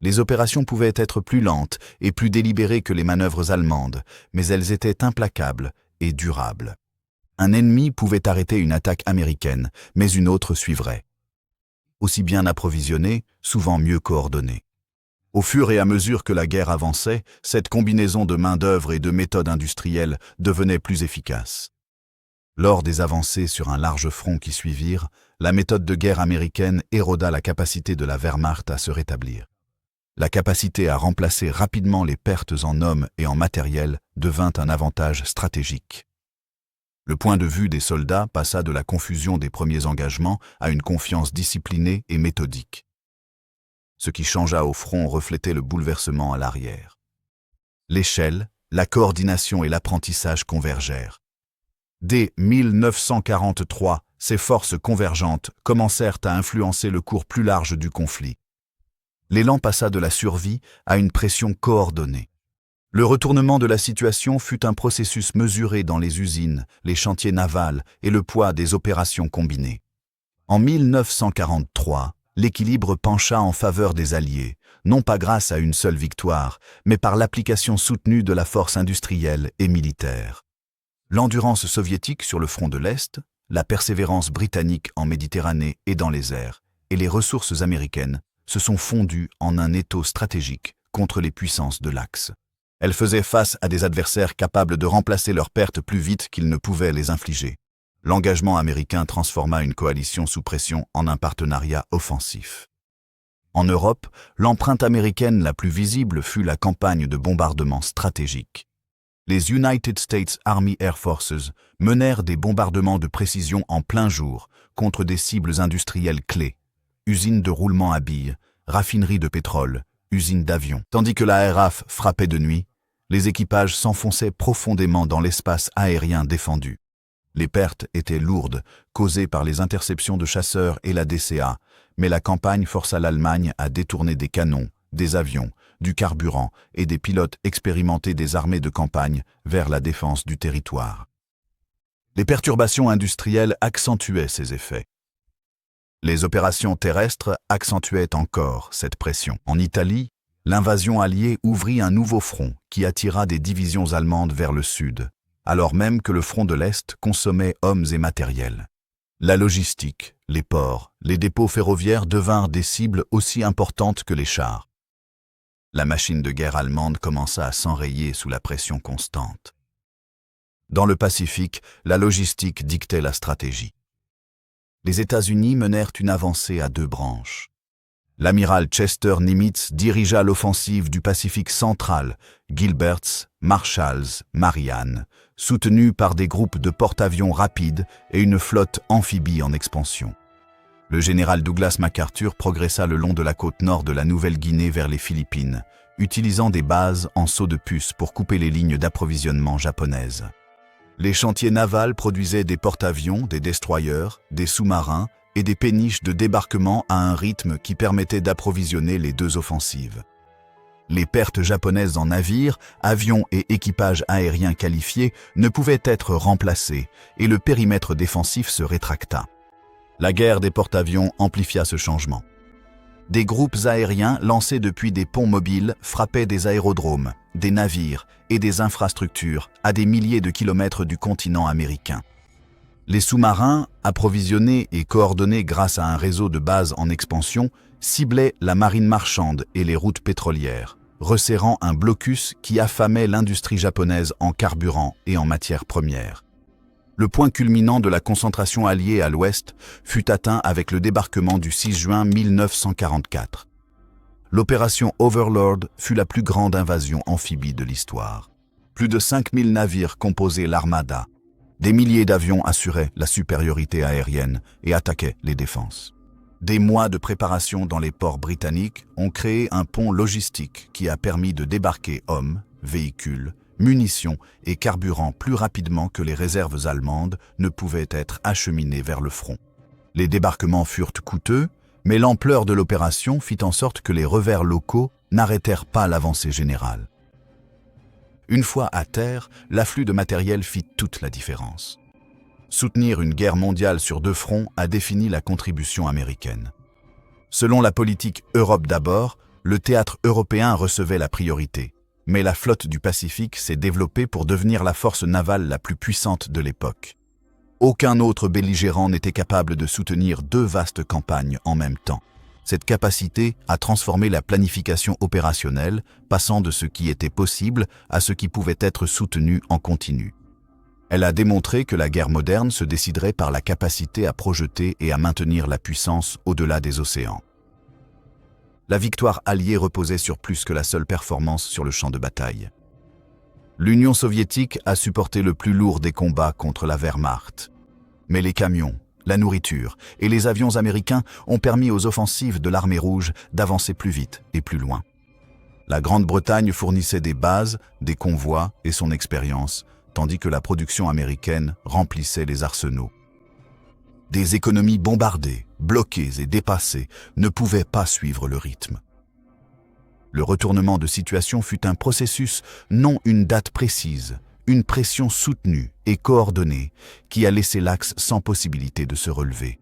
Les opérations pouvaient être plus lentes et plus délibérées que les manœuvres allemandes, mais elles étaient implacables et durables. Un ennemi pouvait arrêter une attaque américaine, mais une autre suivrait. Aussi bien approvisionnée, souvent mieux coordonnée. Au fur et à mesure que la guerre avançait, cette combinaison de main-d'œuvre et de méthodes industrielles devenait plus efficace. Lors des avancées sur un large front qui suivirent, la méthode de guerre américaine éroda la capacité de la Wehrmacht à se rétablir. La capacité à remplacer rapidement les pertes en hommes et en matériel devint un avantage stratégique. Le point de vue des soldats passa de la confusion des premiers engagements à une confiance disciplinée et méthodique. Ce qui changea au front reflétait le bouleversement à l'arrière. L'échelle, la coordination et l'apprentissage convergèrent. Dès 1943, ces forces convergentes commencèrent à influencer le cours plus large du conflit. L'élan passa de la survie à une pression coordonnée. Le retournement de la situation fut un processus mesuré dans les usines, les chantiers navals et le poids des opérations combinées. En 1943, l'équilibre pencha en faveur des Alliés, non pas grâce à une seule victoire, mais par l'application soutenue de la force industrielle et militaire. L'endurance soviétique sur le front de l'Est, la persévérance britannique en Méditerranée et dans les airs, et les ressources américaines se sont fondues en un étau stratégique contre les puissances de l'Axe. Elles faisaient face à des adversaires capables de remplacer leurs pertes plus vite qu'ils ne pouvaient les infliger. L'engagement américain transforma une coalition sous pression en un partenariat offensif. En Europe, l'empreinte américaine la plus visible fut la campagne de bombardement stratégique. Les United States Army Air Forces menèrent des bombardements de précision en plein jour contre des cibles industrielles clés, usines de roulement à billes, raffineries de pétrole, usines d'avions. Tandis que la RAF frappait de nuit, les équipages s'enfonçaient profondément dans l'espace aérien défendu. Les pertes étaient lourdes, causées par les interceptions de chasseurs et la DCA, mais la campagne força l'Allemagne à détourner des canons, des avions, du carburant et des pilotes expérimentés des armées de campagne vers la défense du territoire. Les perturbations industrielles accentuaient ces effets. Les opérations terrestres accentuaient encore cette pression. En Italie, l'invasion alliée ouvrit un nouveau front qui attira des divisions allemandes vers le sud, alors même que le front de l'Est consommait hommes et matériel. La logistique, les ports, les dépôts ferroviaires devinrent des cibles aussi importantes que les chars. La machine de guerre allemande commença à s'enrayer sous la pression constante. Dans le Pacifique, la logistique dictait la stratégie. Les États-Unis menèrent une avancée à deux branches. L'amiral Chester Nimitz dirigea l'offensive du Pacifique central, Gilberts, Marshalls, Marianne, soutenu par des groupes de porte-avions rapides et une flotte amphibie en expansion. Le général Douglas MacArthur progressa le long de la côte nord de la Nouvelle-Guinée vers les Philippines, utilisant des bases en seaux de puce pour couper les lignes d'approvisionnement japonaises. Les chantiers navals produisaient des porte-avions, des destroyers, des sous-marins et des péniches de débarquement à un rythme qui permettait d'approvisionner les deux offensives. Les pertes japonaises en navires, avions et équipages aériens qualifiés ne pouvaient être remplacées et le périmètre défensif se rétracta. La guerre des porte-avions amplifia ce changement. Des groupes aériens lancés depuis des ponts mobiles frappaient des aérodromes, des navires et des infrastructures à des milliers de kilomètres du continent américain. Les sous-marins, approvisionnés et coordonnés grâce à un réseau de bases en expansion, ciblaient la marine marchande et les routes pétrolières, resserrant un blocus qui affamait l'industrie japonaise en carburant et en matières premières. Le point culminant de la concentration alliée à l'ouest fut atteint avec le débarquement du 6 juin 1944. L'opération Overlord fut la plus grande invasion amphibie de l'histoire. Plus de 5000 navires composaient l'armada. Des milliers d'avions assuraient la supériorité aérienne et attaquaient les défenses. Des mois de préparation dans les ports britanniques ont créé un pont logistique qui a permis de débarquer hommes, véhicules, munitions et carburant plus rapidement que les réserves allemandes ne pouvaient être acheminées vers le front. Les débarquements furent coûteux, mais l'ampleur de l'opération fit en sorte que les revers locaux n'arrêtèrent pas l'avancée générale. Une fois à terre, l'afflux de matériel fit toute la différence. Soutenir une guerre mondiale sur deux fronts a défini la contribution américaine. Selon la politique Europe d'abord, le théâtre européen recevait la priorité. Mais la flotte du Pacifique s'est développée pour devenir la force navale la plus puissante de l'époque. Aucun autre belligérant n'était capable de soutenir deux vastes campagnes en même temps. Cette capacité a transformé la planification opérationnelle, passant de ce qui était possible à ce qui pouvait être soutenu en continu. Elle a démontré que la guerre moderne se déciderait par la capacité à projeter et à maintenir la puissance au-delà des océans. La victoire alliée reposait sur plus que la seule performance sur le champ de bataille. L'Union soviétique a supporté le plus lourd des combats contre la Wehrmacht. Mais les camions, la nourriture et les avions américains ont permis aux offensives de l'armée rouge d'avancer plus vite et plus loin. La Grande-Bretagne fournissait des bases, des convois et son expérience, tandis que la production américaine remplissait les arsenaux. Des économies bombardées, bloquées et dépassées ne pouvaient pas suivre le rythme. Le retournement de situation fut un processus, non une date précise, une pression soutenue et coordonnée qui a laissé l'axe sans possibilité de se relever.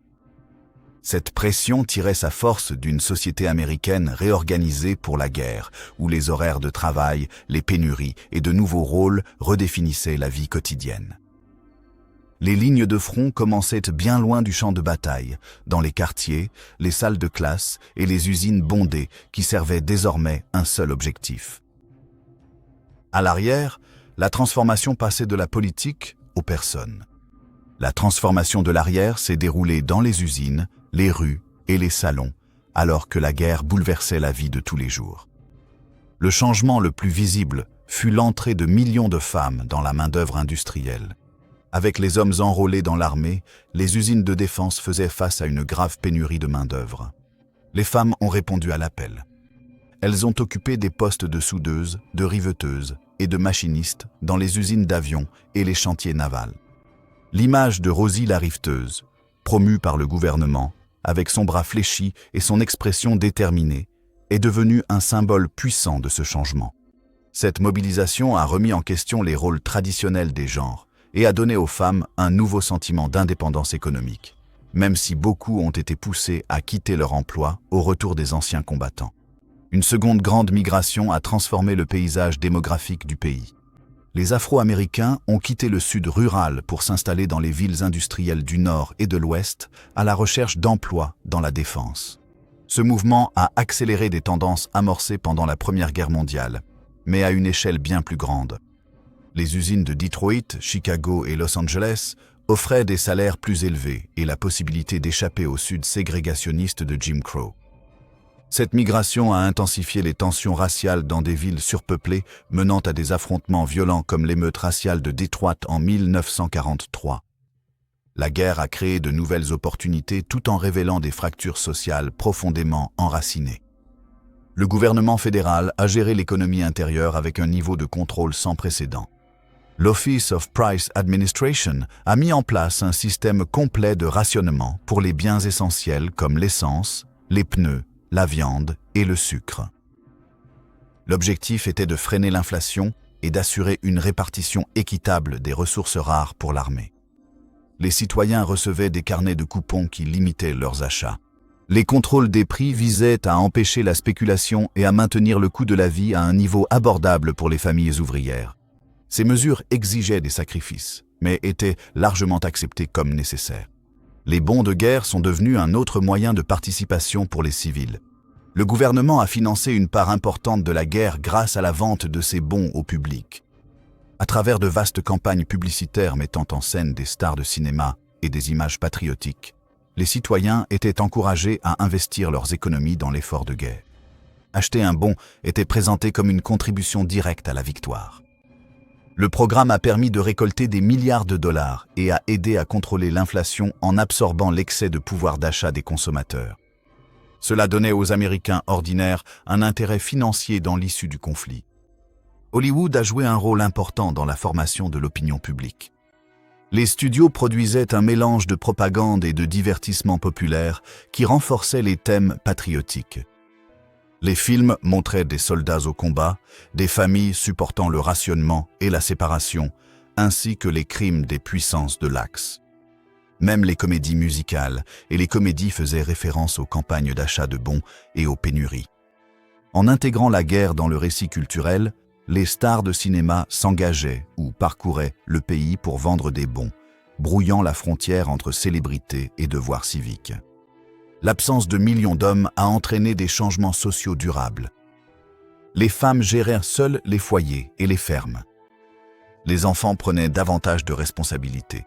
Cette pression tirait sa force d'une société américaine réorganisée pour la guerre, où les horaires de travail, les pénuries et de nouveaux rôles redéfinissaient la vie quotidienne. Les lignes de front commençaient bien loin du champ de bataille, dans les quartiers, les salles de classe et les usines bondées qui servaient désormais un seul objectif. À l'arrière, la transformation passait de la politique aux personnes. La transformation de l'arrière s'est déroulée dans les usines, les rues et les salons, alors que la guerre bouleversait la vie de tous les jours. Le changement le plus visible fut l'entrée de millions de femmes dans la main-d'œuvre industrielle. Avec les hommes enrôlés dans l'armée, les usines de défense faisaient face à une grave pénurie de main-d'œuvre. Les femmes ont répondu à l'appel. Elles ont occupé des postes de soudeuses, de riveteuses et de machinistes dans les usines d'avions et les chantiers navals. L'image de Rosie la riveteuse, promue par le gouvernement, avec son bras fléchi et son expression déterminée, est devenue un symbole puissant de ce changement. Cette mobilisation a remis en question les rôles traditionnels des genres et a donné aux femmes un nouveau sentiment d'indépendance économique, même si beaucoup ont été poussés à quitter leur emploi au retour des anciens combattants. Une seconde grande migration a transformé le paysage démographique du pays. Les Afro-Américains ont quitté le sud rural pour s'installer dans les villes industrielles du nord et de l'ouest à la recherche d'emplois dans la défense. Ce mouvement a accéléré des tendances amorcées pendant la Première Guerre mondiale, mais à une échelle bien plus grande. Les usines de Detroit, Chicago et Los Angeles offraient des salaires plus élevés et la possibilité d'échapper au sud ségrégationniste de Jim Crow. Cette migration a intensifié les tensions raciales dans des villes surpeuplées, menant à des affrontements violents comme l'émeute raciale de Détroit en 1943. La guerre a créé de nouvelles opportunités tout en révélant des fractures sociales profondément enracinées. Le gouvernement fédéral a géré l'économie intérieure avec un niveau de contrôle sans précédent. L'Office of Price Administration a mis en place un système complet de rationnement pour les biens essentiels comme l'essence, les pneus, la viande et le sucre. L'objectif était de freiner l'inflation et d'assurer une répartition équitable des ressources rares pour l'armée. Les citoyens recevaient des carnets de coupons qui limitaient leurs achats. Les contrôles des prix visaient à empêcher la spéculation et à maintenir le coût de la vie à un niveau abordable pour les familles ouvrières. Ces mesures exigeaient des sacrifices, mais étaient largement acceptées comme nécessaires. Les bons de guerre sont devenus un autre moyen de participation pour les civils. Le gouvernement a financé une part importante de la guerre grâce à la vente de ces bons au public. À travers de vastes campagnes publicitaires mettant en scène des stars de cinéma et des images patriotiques, les citoyens étaient encouragés à investir leurs économies dans l'effort de guerre. Acheter un bon était présenté comme une contribution directe à la victoire. Le programme a permis de récolter des milliards de dollars et a aidé à contrôler l'inflation en absorbant l'excès de pouvoir d'achat des consommateurs. Cela donnait aux Américains ordinaires un intérêt financier dans l'issue du conflit. Hollywood a joué un rôle important dans la formation de l'opinion publique. Les studios produisaient un mélange de propagande et de divertissement populaire qui renforçait les thèmes patriotiques. Les films montraient des soldats au combat, des familles supportant le rationnement et la séparation, ainsi que les crimes des puissances de l'Axe. Même les comédies musicales et les comédies faisaient référence aux campagnes d'achat de bons et aux pénuries. En intégrant la guerre dans le récit culturel, les stars de cinéma s'engageaient ou parcouraient le pays pour vendre des bons, brouillant la frontière entre célébrité et devoir civique. L'absence de millions d'hommes a entraîné des changements sociaux durables. Les femmes gérèrent seules les foyers et les fermes. Les enfants prenaient davantage de responsabilités.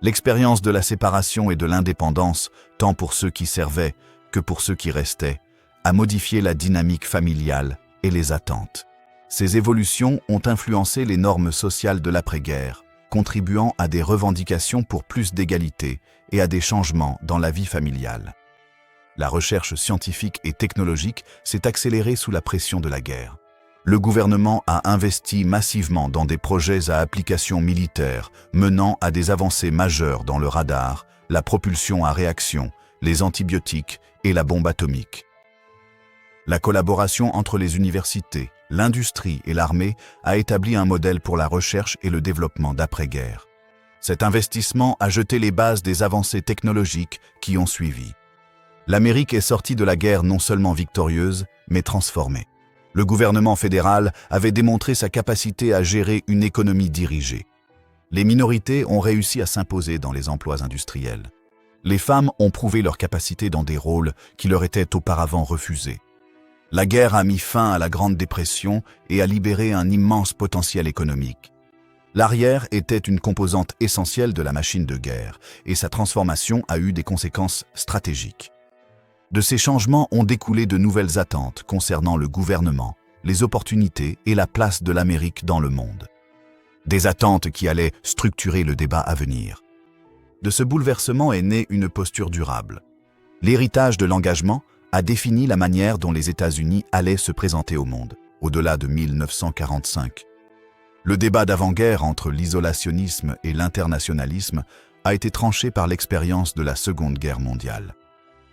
L'expérience de la séparation et de l'indépendance, tant pour ceux qui servaient que pour ceux qui restaient, a modifié la dynamique familiale et les attentes. Ces évolutions ont influencé les normes sociales de l'après-guerre, contribuant à des revendications pour plus d'égalité et à des changements dans la vie familiale. La recherche scientifique et technologique s'est accélérée sous la pression de la guerre. Le gouvernement a investi massivement dans des projets à application militaire, menant à des avancées majeures dans le radar, la propulsion à réaction, les antibiotiques et la bombe atomique. La collaboration entre les universités, l'industrie et l'armée a établi un modèle pour la recherche et le développement d'après-guerre. Cet investissement a jeté les bases des avancées technologiques qui ont suivi. L'Amérique est sortie de la guerre non seulement victorieuse, mais transformée. Le gouvernement fédéral avait démontré sa capacité à gérer une économie dirigée. Les minorités ont réussi à s'imposer dans les emplois industriels. Les femmes ont prouvé leur capacité dans des rôles qui leur étaient auparavant refusés. La guerre a mis fin à la Grande Dépression et a libéré un immense potentiel économique. L'arrière était une composante essentielle de la machine de guerre et sa transformation a eu des conséquences stratégiques. De ces changements ont découlé de nouvelles attentes concernant le gouvernement, les opportunités et la place de l'Amérique dans le monde. Des attentes qui allaient structurer le débat à venir. De ce bouleversement est née une posture durable. L'héritage de l'engagement a défini la manière dont les États-Unis allaient se présenter au monde, au-delà de 1945. Le débat d'avant-guerre entre l'isolationnisme et l'internationalisme a été tranché par l'expérience de la Seconde Guerre mondiale.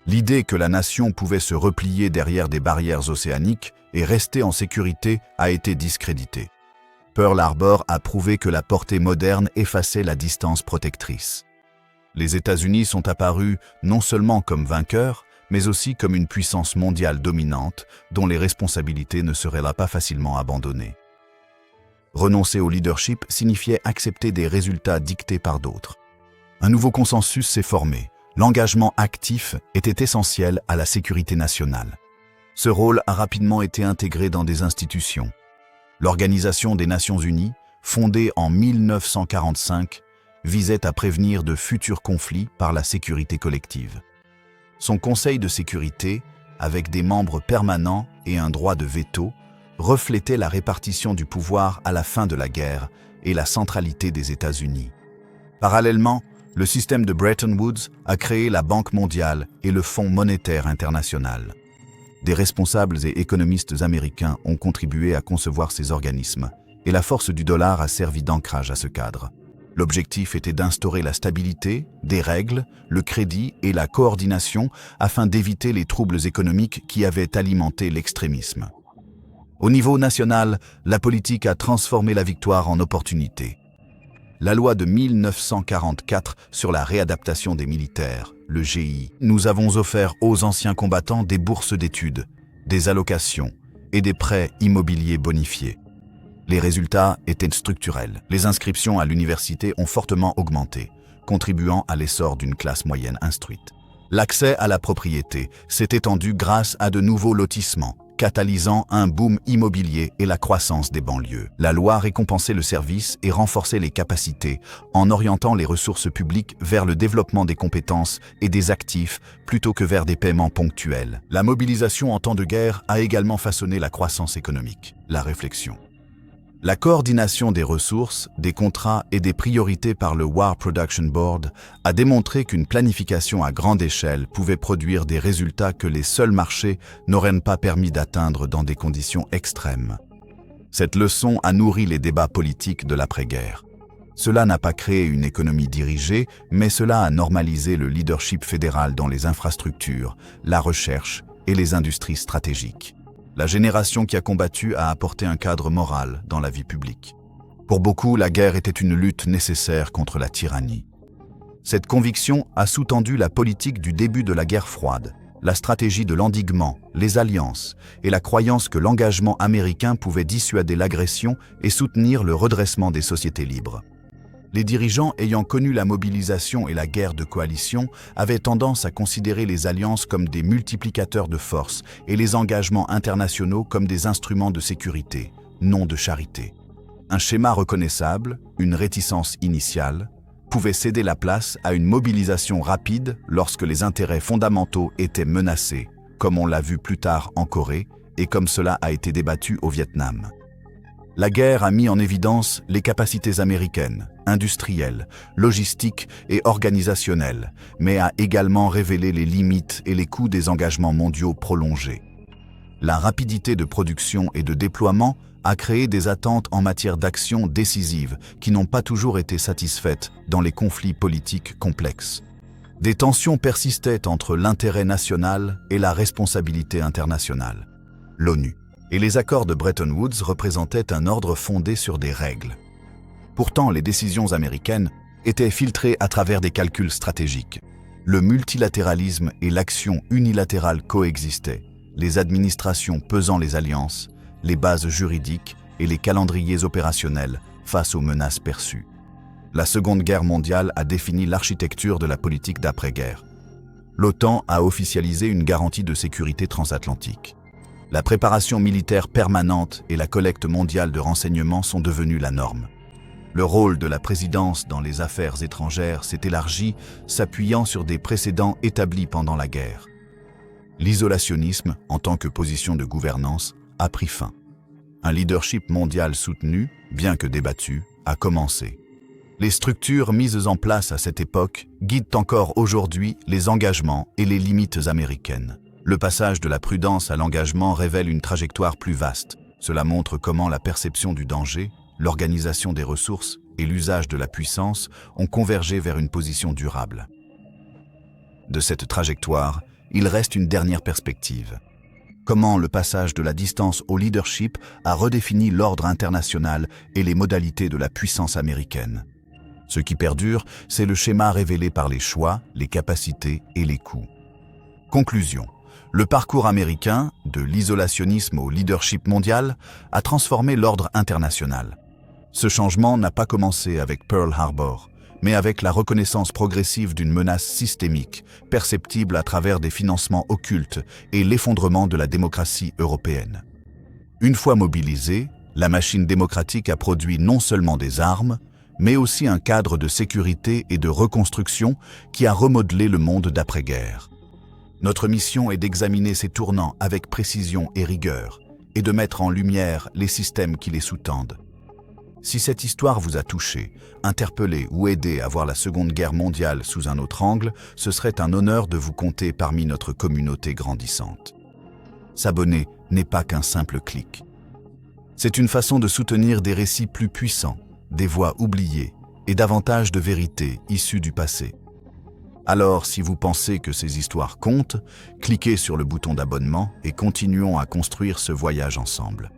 L'idée que la nation pouvait se replier derrière des barrières océaniques et rester en sécurité a été discréditée. Pearl Harbor a prouvé que la portée moderne effaçait la distance protectrice. Les États-Unis sont apparus non seulement comme vainqueurs, mais aussi comme une puissance mondiale dominante dont les responsabilités ne seraient là pas facilement abandonnées. Renoncer au leadership signifiait accepter des résultats dictés par d'autres. Un nouveau consensus s'est formé. L'engagement actif était essentiel à la sécurité nationale. Ce rôle a rapidement été intégré dans des institutions. L'Organisation des Nations Unies, fondée en 1945, visait à prévenir de futurs conflits par la sécurité collective. Son Conseil de sécurité, avec des membres permanents et un droit de veto, reflétait la répartition du pouvoir à la fin de la guerre et la centralité des États-Unis. Parallèlement, le système de Bretton Woods a créé la Banque mondiale et le Fonds monétaire international. Des responsables et économistes américains ont contribué à concevoir ces organismes, et la force du dollar a servi d'ancrage à ce cadre. L'objectif était d'instaurer la stabilité, des règles, le crédit et la coordination afin d'éviter les troubles économiques qui avaient alimenté l'extrémisme. Au niveau national, la politique a transformé la victoire en opportunité. La loi de 1944 sur la réadaptation des militaires, le GI, nous avons offert aux anciens combattants des bourses d'études, des allocations et des prêts immobiliers bonifiés. Les résultats étaient structurels. Les inscriptions à l'université ont fortement augmenté, contribuant à l'essor d'une classe moyenne instruite. L'accès à la propriété s'est étendu grâce à de nouveaux lotissements, catalysant un boom immobilier et la croissance des banlieues. La loi récompensait le service et renforçait les capacités en orientant les ressources publiques vers le développement des compétences et des actifs plutôt que vers des paiements ponctuels. La mobilisation en temps de guerre a également façonné la croissance économique. La réflexion. La coordination des ressources, des contrats et des priorités par le War Production Board a démontré qu'une planification à grande échelle pouvait produire des résultats que les seuls marchés n'auraient pas permis d'atteindre dans des conditions extrêmes. Cette leçon a nourri les débats politiques de l'après-guerre. Cela n'a pas créé une économie dirigée, mais cela a normalisé le leadership fédéral dans les infrastructures, la recherche et les industries stratégiques. La génération qui a combattu a apporté un cadre moral dans la vie publique. Pour beaucoup, la guerre était une lutte nécessaire contre la tyrannie. Cette conviction a sous-tendu la politique du début de la guerre froide, la stratégie de l'endiguement, les alliances et la croyance que l'engagement américain pouvait dissuader l'agression et soutenir le redressement des sociétés libres. Les dirigeants ayant connu la mobilisation et la guerre de coalition avaient tendance à considérer les alliances comme des multiplicateurs de force et les engagements internationaux comme des instruments de sécurité, non de charité. Un schéma reconnaissable, une réticence initiale, pouvait céder la place à une mobilisation rapide lorsque les intérêts fondamentaux étaient menacés, comme on l'a vu plus tard en Corée et comme cela a été débattu au Vietnam. La guerre a mis en évidence les capacités américaines, industrielles, logistiques et organisationnelles, mais a également révélé les limites et les coûts des engagements mondiaux prolongés. La rapidité de production et de déploiement a créé des attentes en matière d'action décisive qui n'ont pas toujours été satisfaites dans les conflits politiques complexes. Des tensions persistaient entre l'intérêt national et la responsabilité internationale. L'ONU et les accords de Bretton Woods représentaient un ordre fondé sur des règles. Pourtant, les décisions américaines étaient filtrées à travers des calculs stratégiques. Le multilatéralisme et l'action unilatérale coexistaient, les administrations pesant les alliances, les bases juridiques et les calendriers opérationnels face aux menaces perçues. La Seconde Guerre mondiale a défini l'architecture de la politique d'après-guerre. L'OTAN a officialisé une garantie de sécurité transatlantique. La préparation militaire permanente et la collecte mondiale de renseignements sont devenus la norme. Le rôle de la présidence dans les affaires étrangères s'est élargi, s'appuyant sur des précédents établis pendant la guerre. L'isolationnisme, en tant que position de gouvernance, a pris fin. Un leadership mondial soutenu, bien que débattu, a commencé. Les structures mises en place à cette époque guident encore aujourd'hui les engagements et les limites américaines. Le passage de la prudence à l'engagement révèle une trajectoire plus vaste. Cela montre comment la perception du danger, l'organisation des ressources et l'usage de la puissance ont convergé vers une position durable. De cette trajectoire, il reste une dernière perspective. Comment le passage de la distance au leadership a redéfini l'ordre international et les modalités de la puissance américaine. Ce qui perdure, c'est le schéma révélé par les choix, les capacités et les coûts. Conclusion. Le parcours américain, de l'isolationnisme au leadership mondial, a transformé l'ordre international. Ce changement n'a pas commencé avec Pearl Harbor, mais avec la reconnaissance progressive d'une menace systémique, perceptible à travers des financements occultes et l'effondrement de la démocratie européenne. Une fois mobilisée, la machine démocratique a produit non seulement des armes, mais aussi un cadre de sécurité et de reconstruction qui a remodelé le monde d'après-guerre. Notre mission est d'examiner ces tournants avec précision et rigueur, et de mettre en lumière les systèmes qui les sous-tendent. Si cette histoire vous a touché, interpellé ou aidé à voir la Seconde Guerre mondiale sous un autre angle, ce serait un honneur de vous compter parmi notre communauté grandissante. S'abonner n'est pas qu'un simple clic. C'est une façon de soutenir des récits plus puissants, des voix oubliées et davantage de vérités issues du passé. Alors, si vous pensez que ces histoires comptent, cliquez sur le bouton d'abonnement et continuons à construire ce voyage ensemble.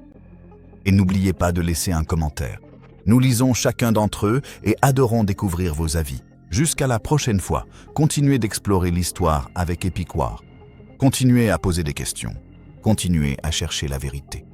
Et n'oubliez pas de laisser un commentaire. Nous lisons chacun d'entre eux et adorons découvrir vos avis. Jusqu'à la prochaine fois, continuez d'explorer l'histoire avec Epic War. Continuez à poser des questions. Continuez à chercher la vérité.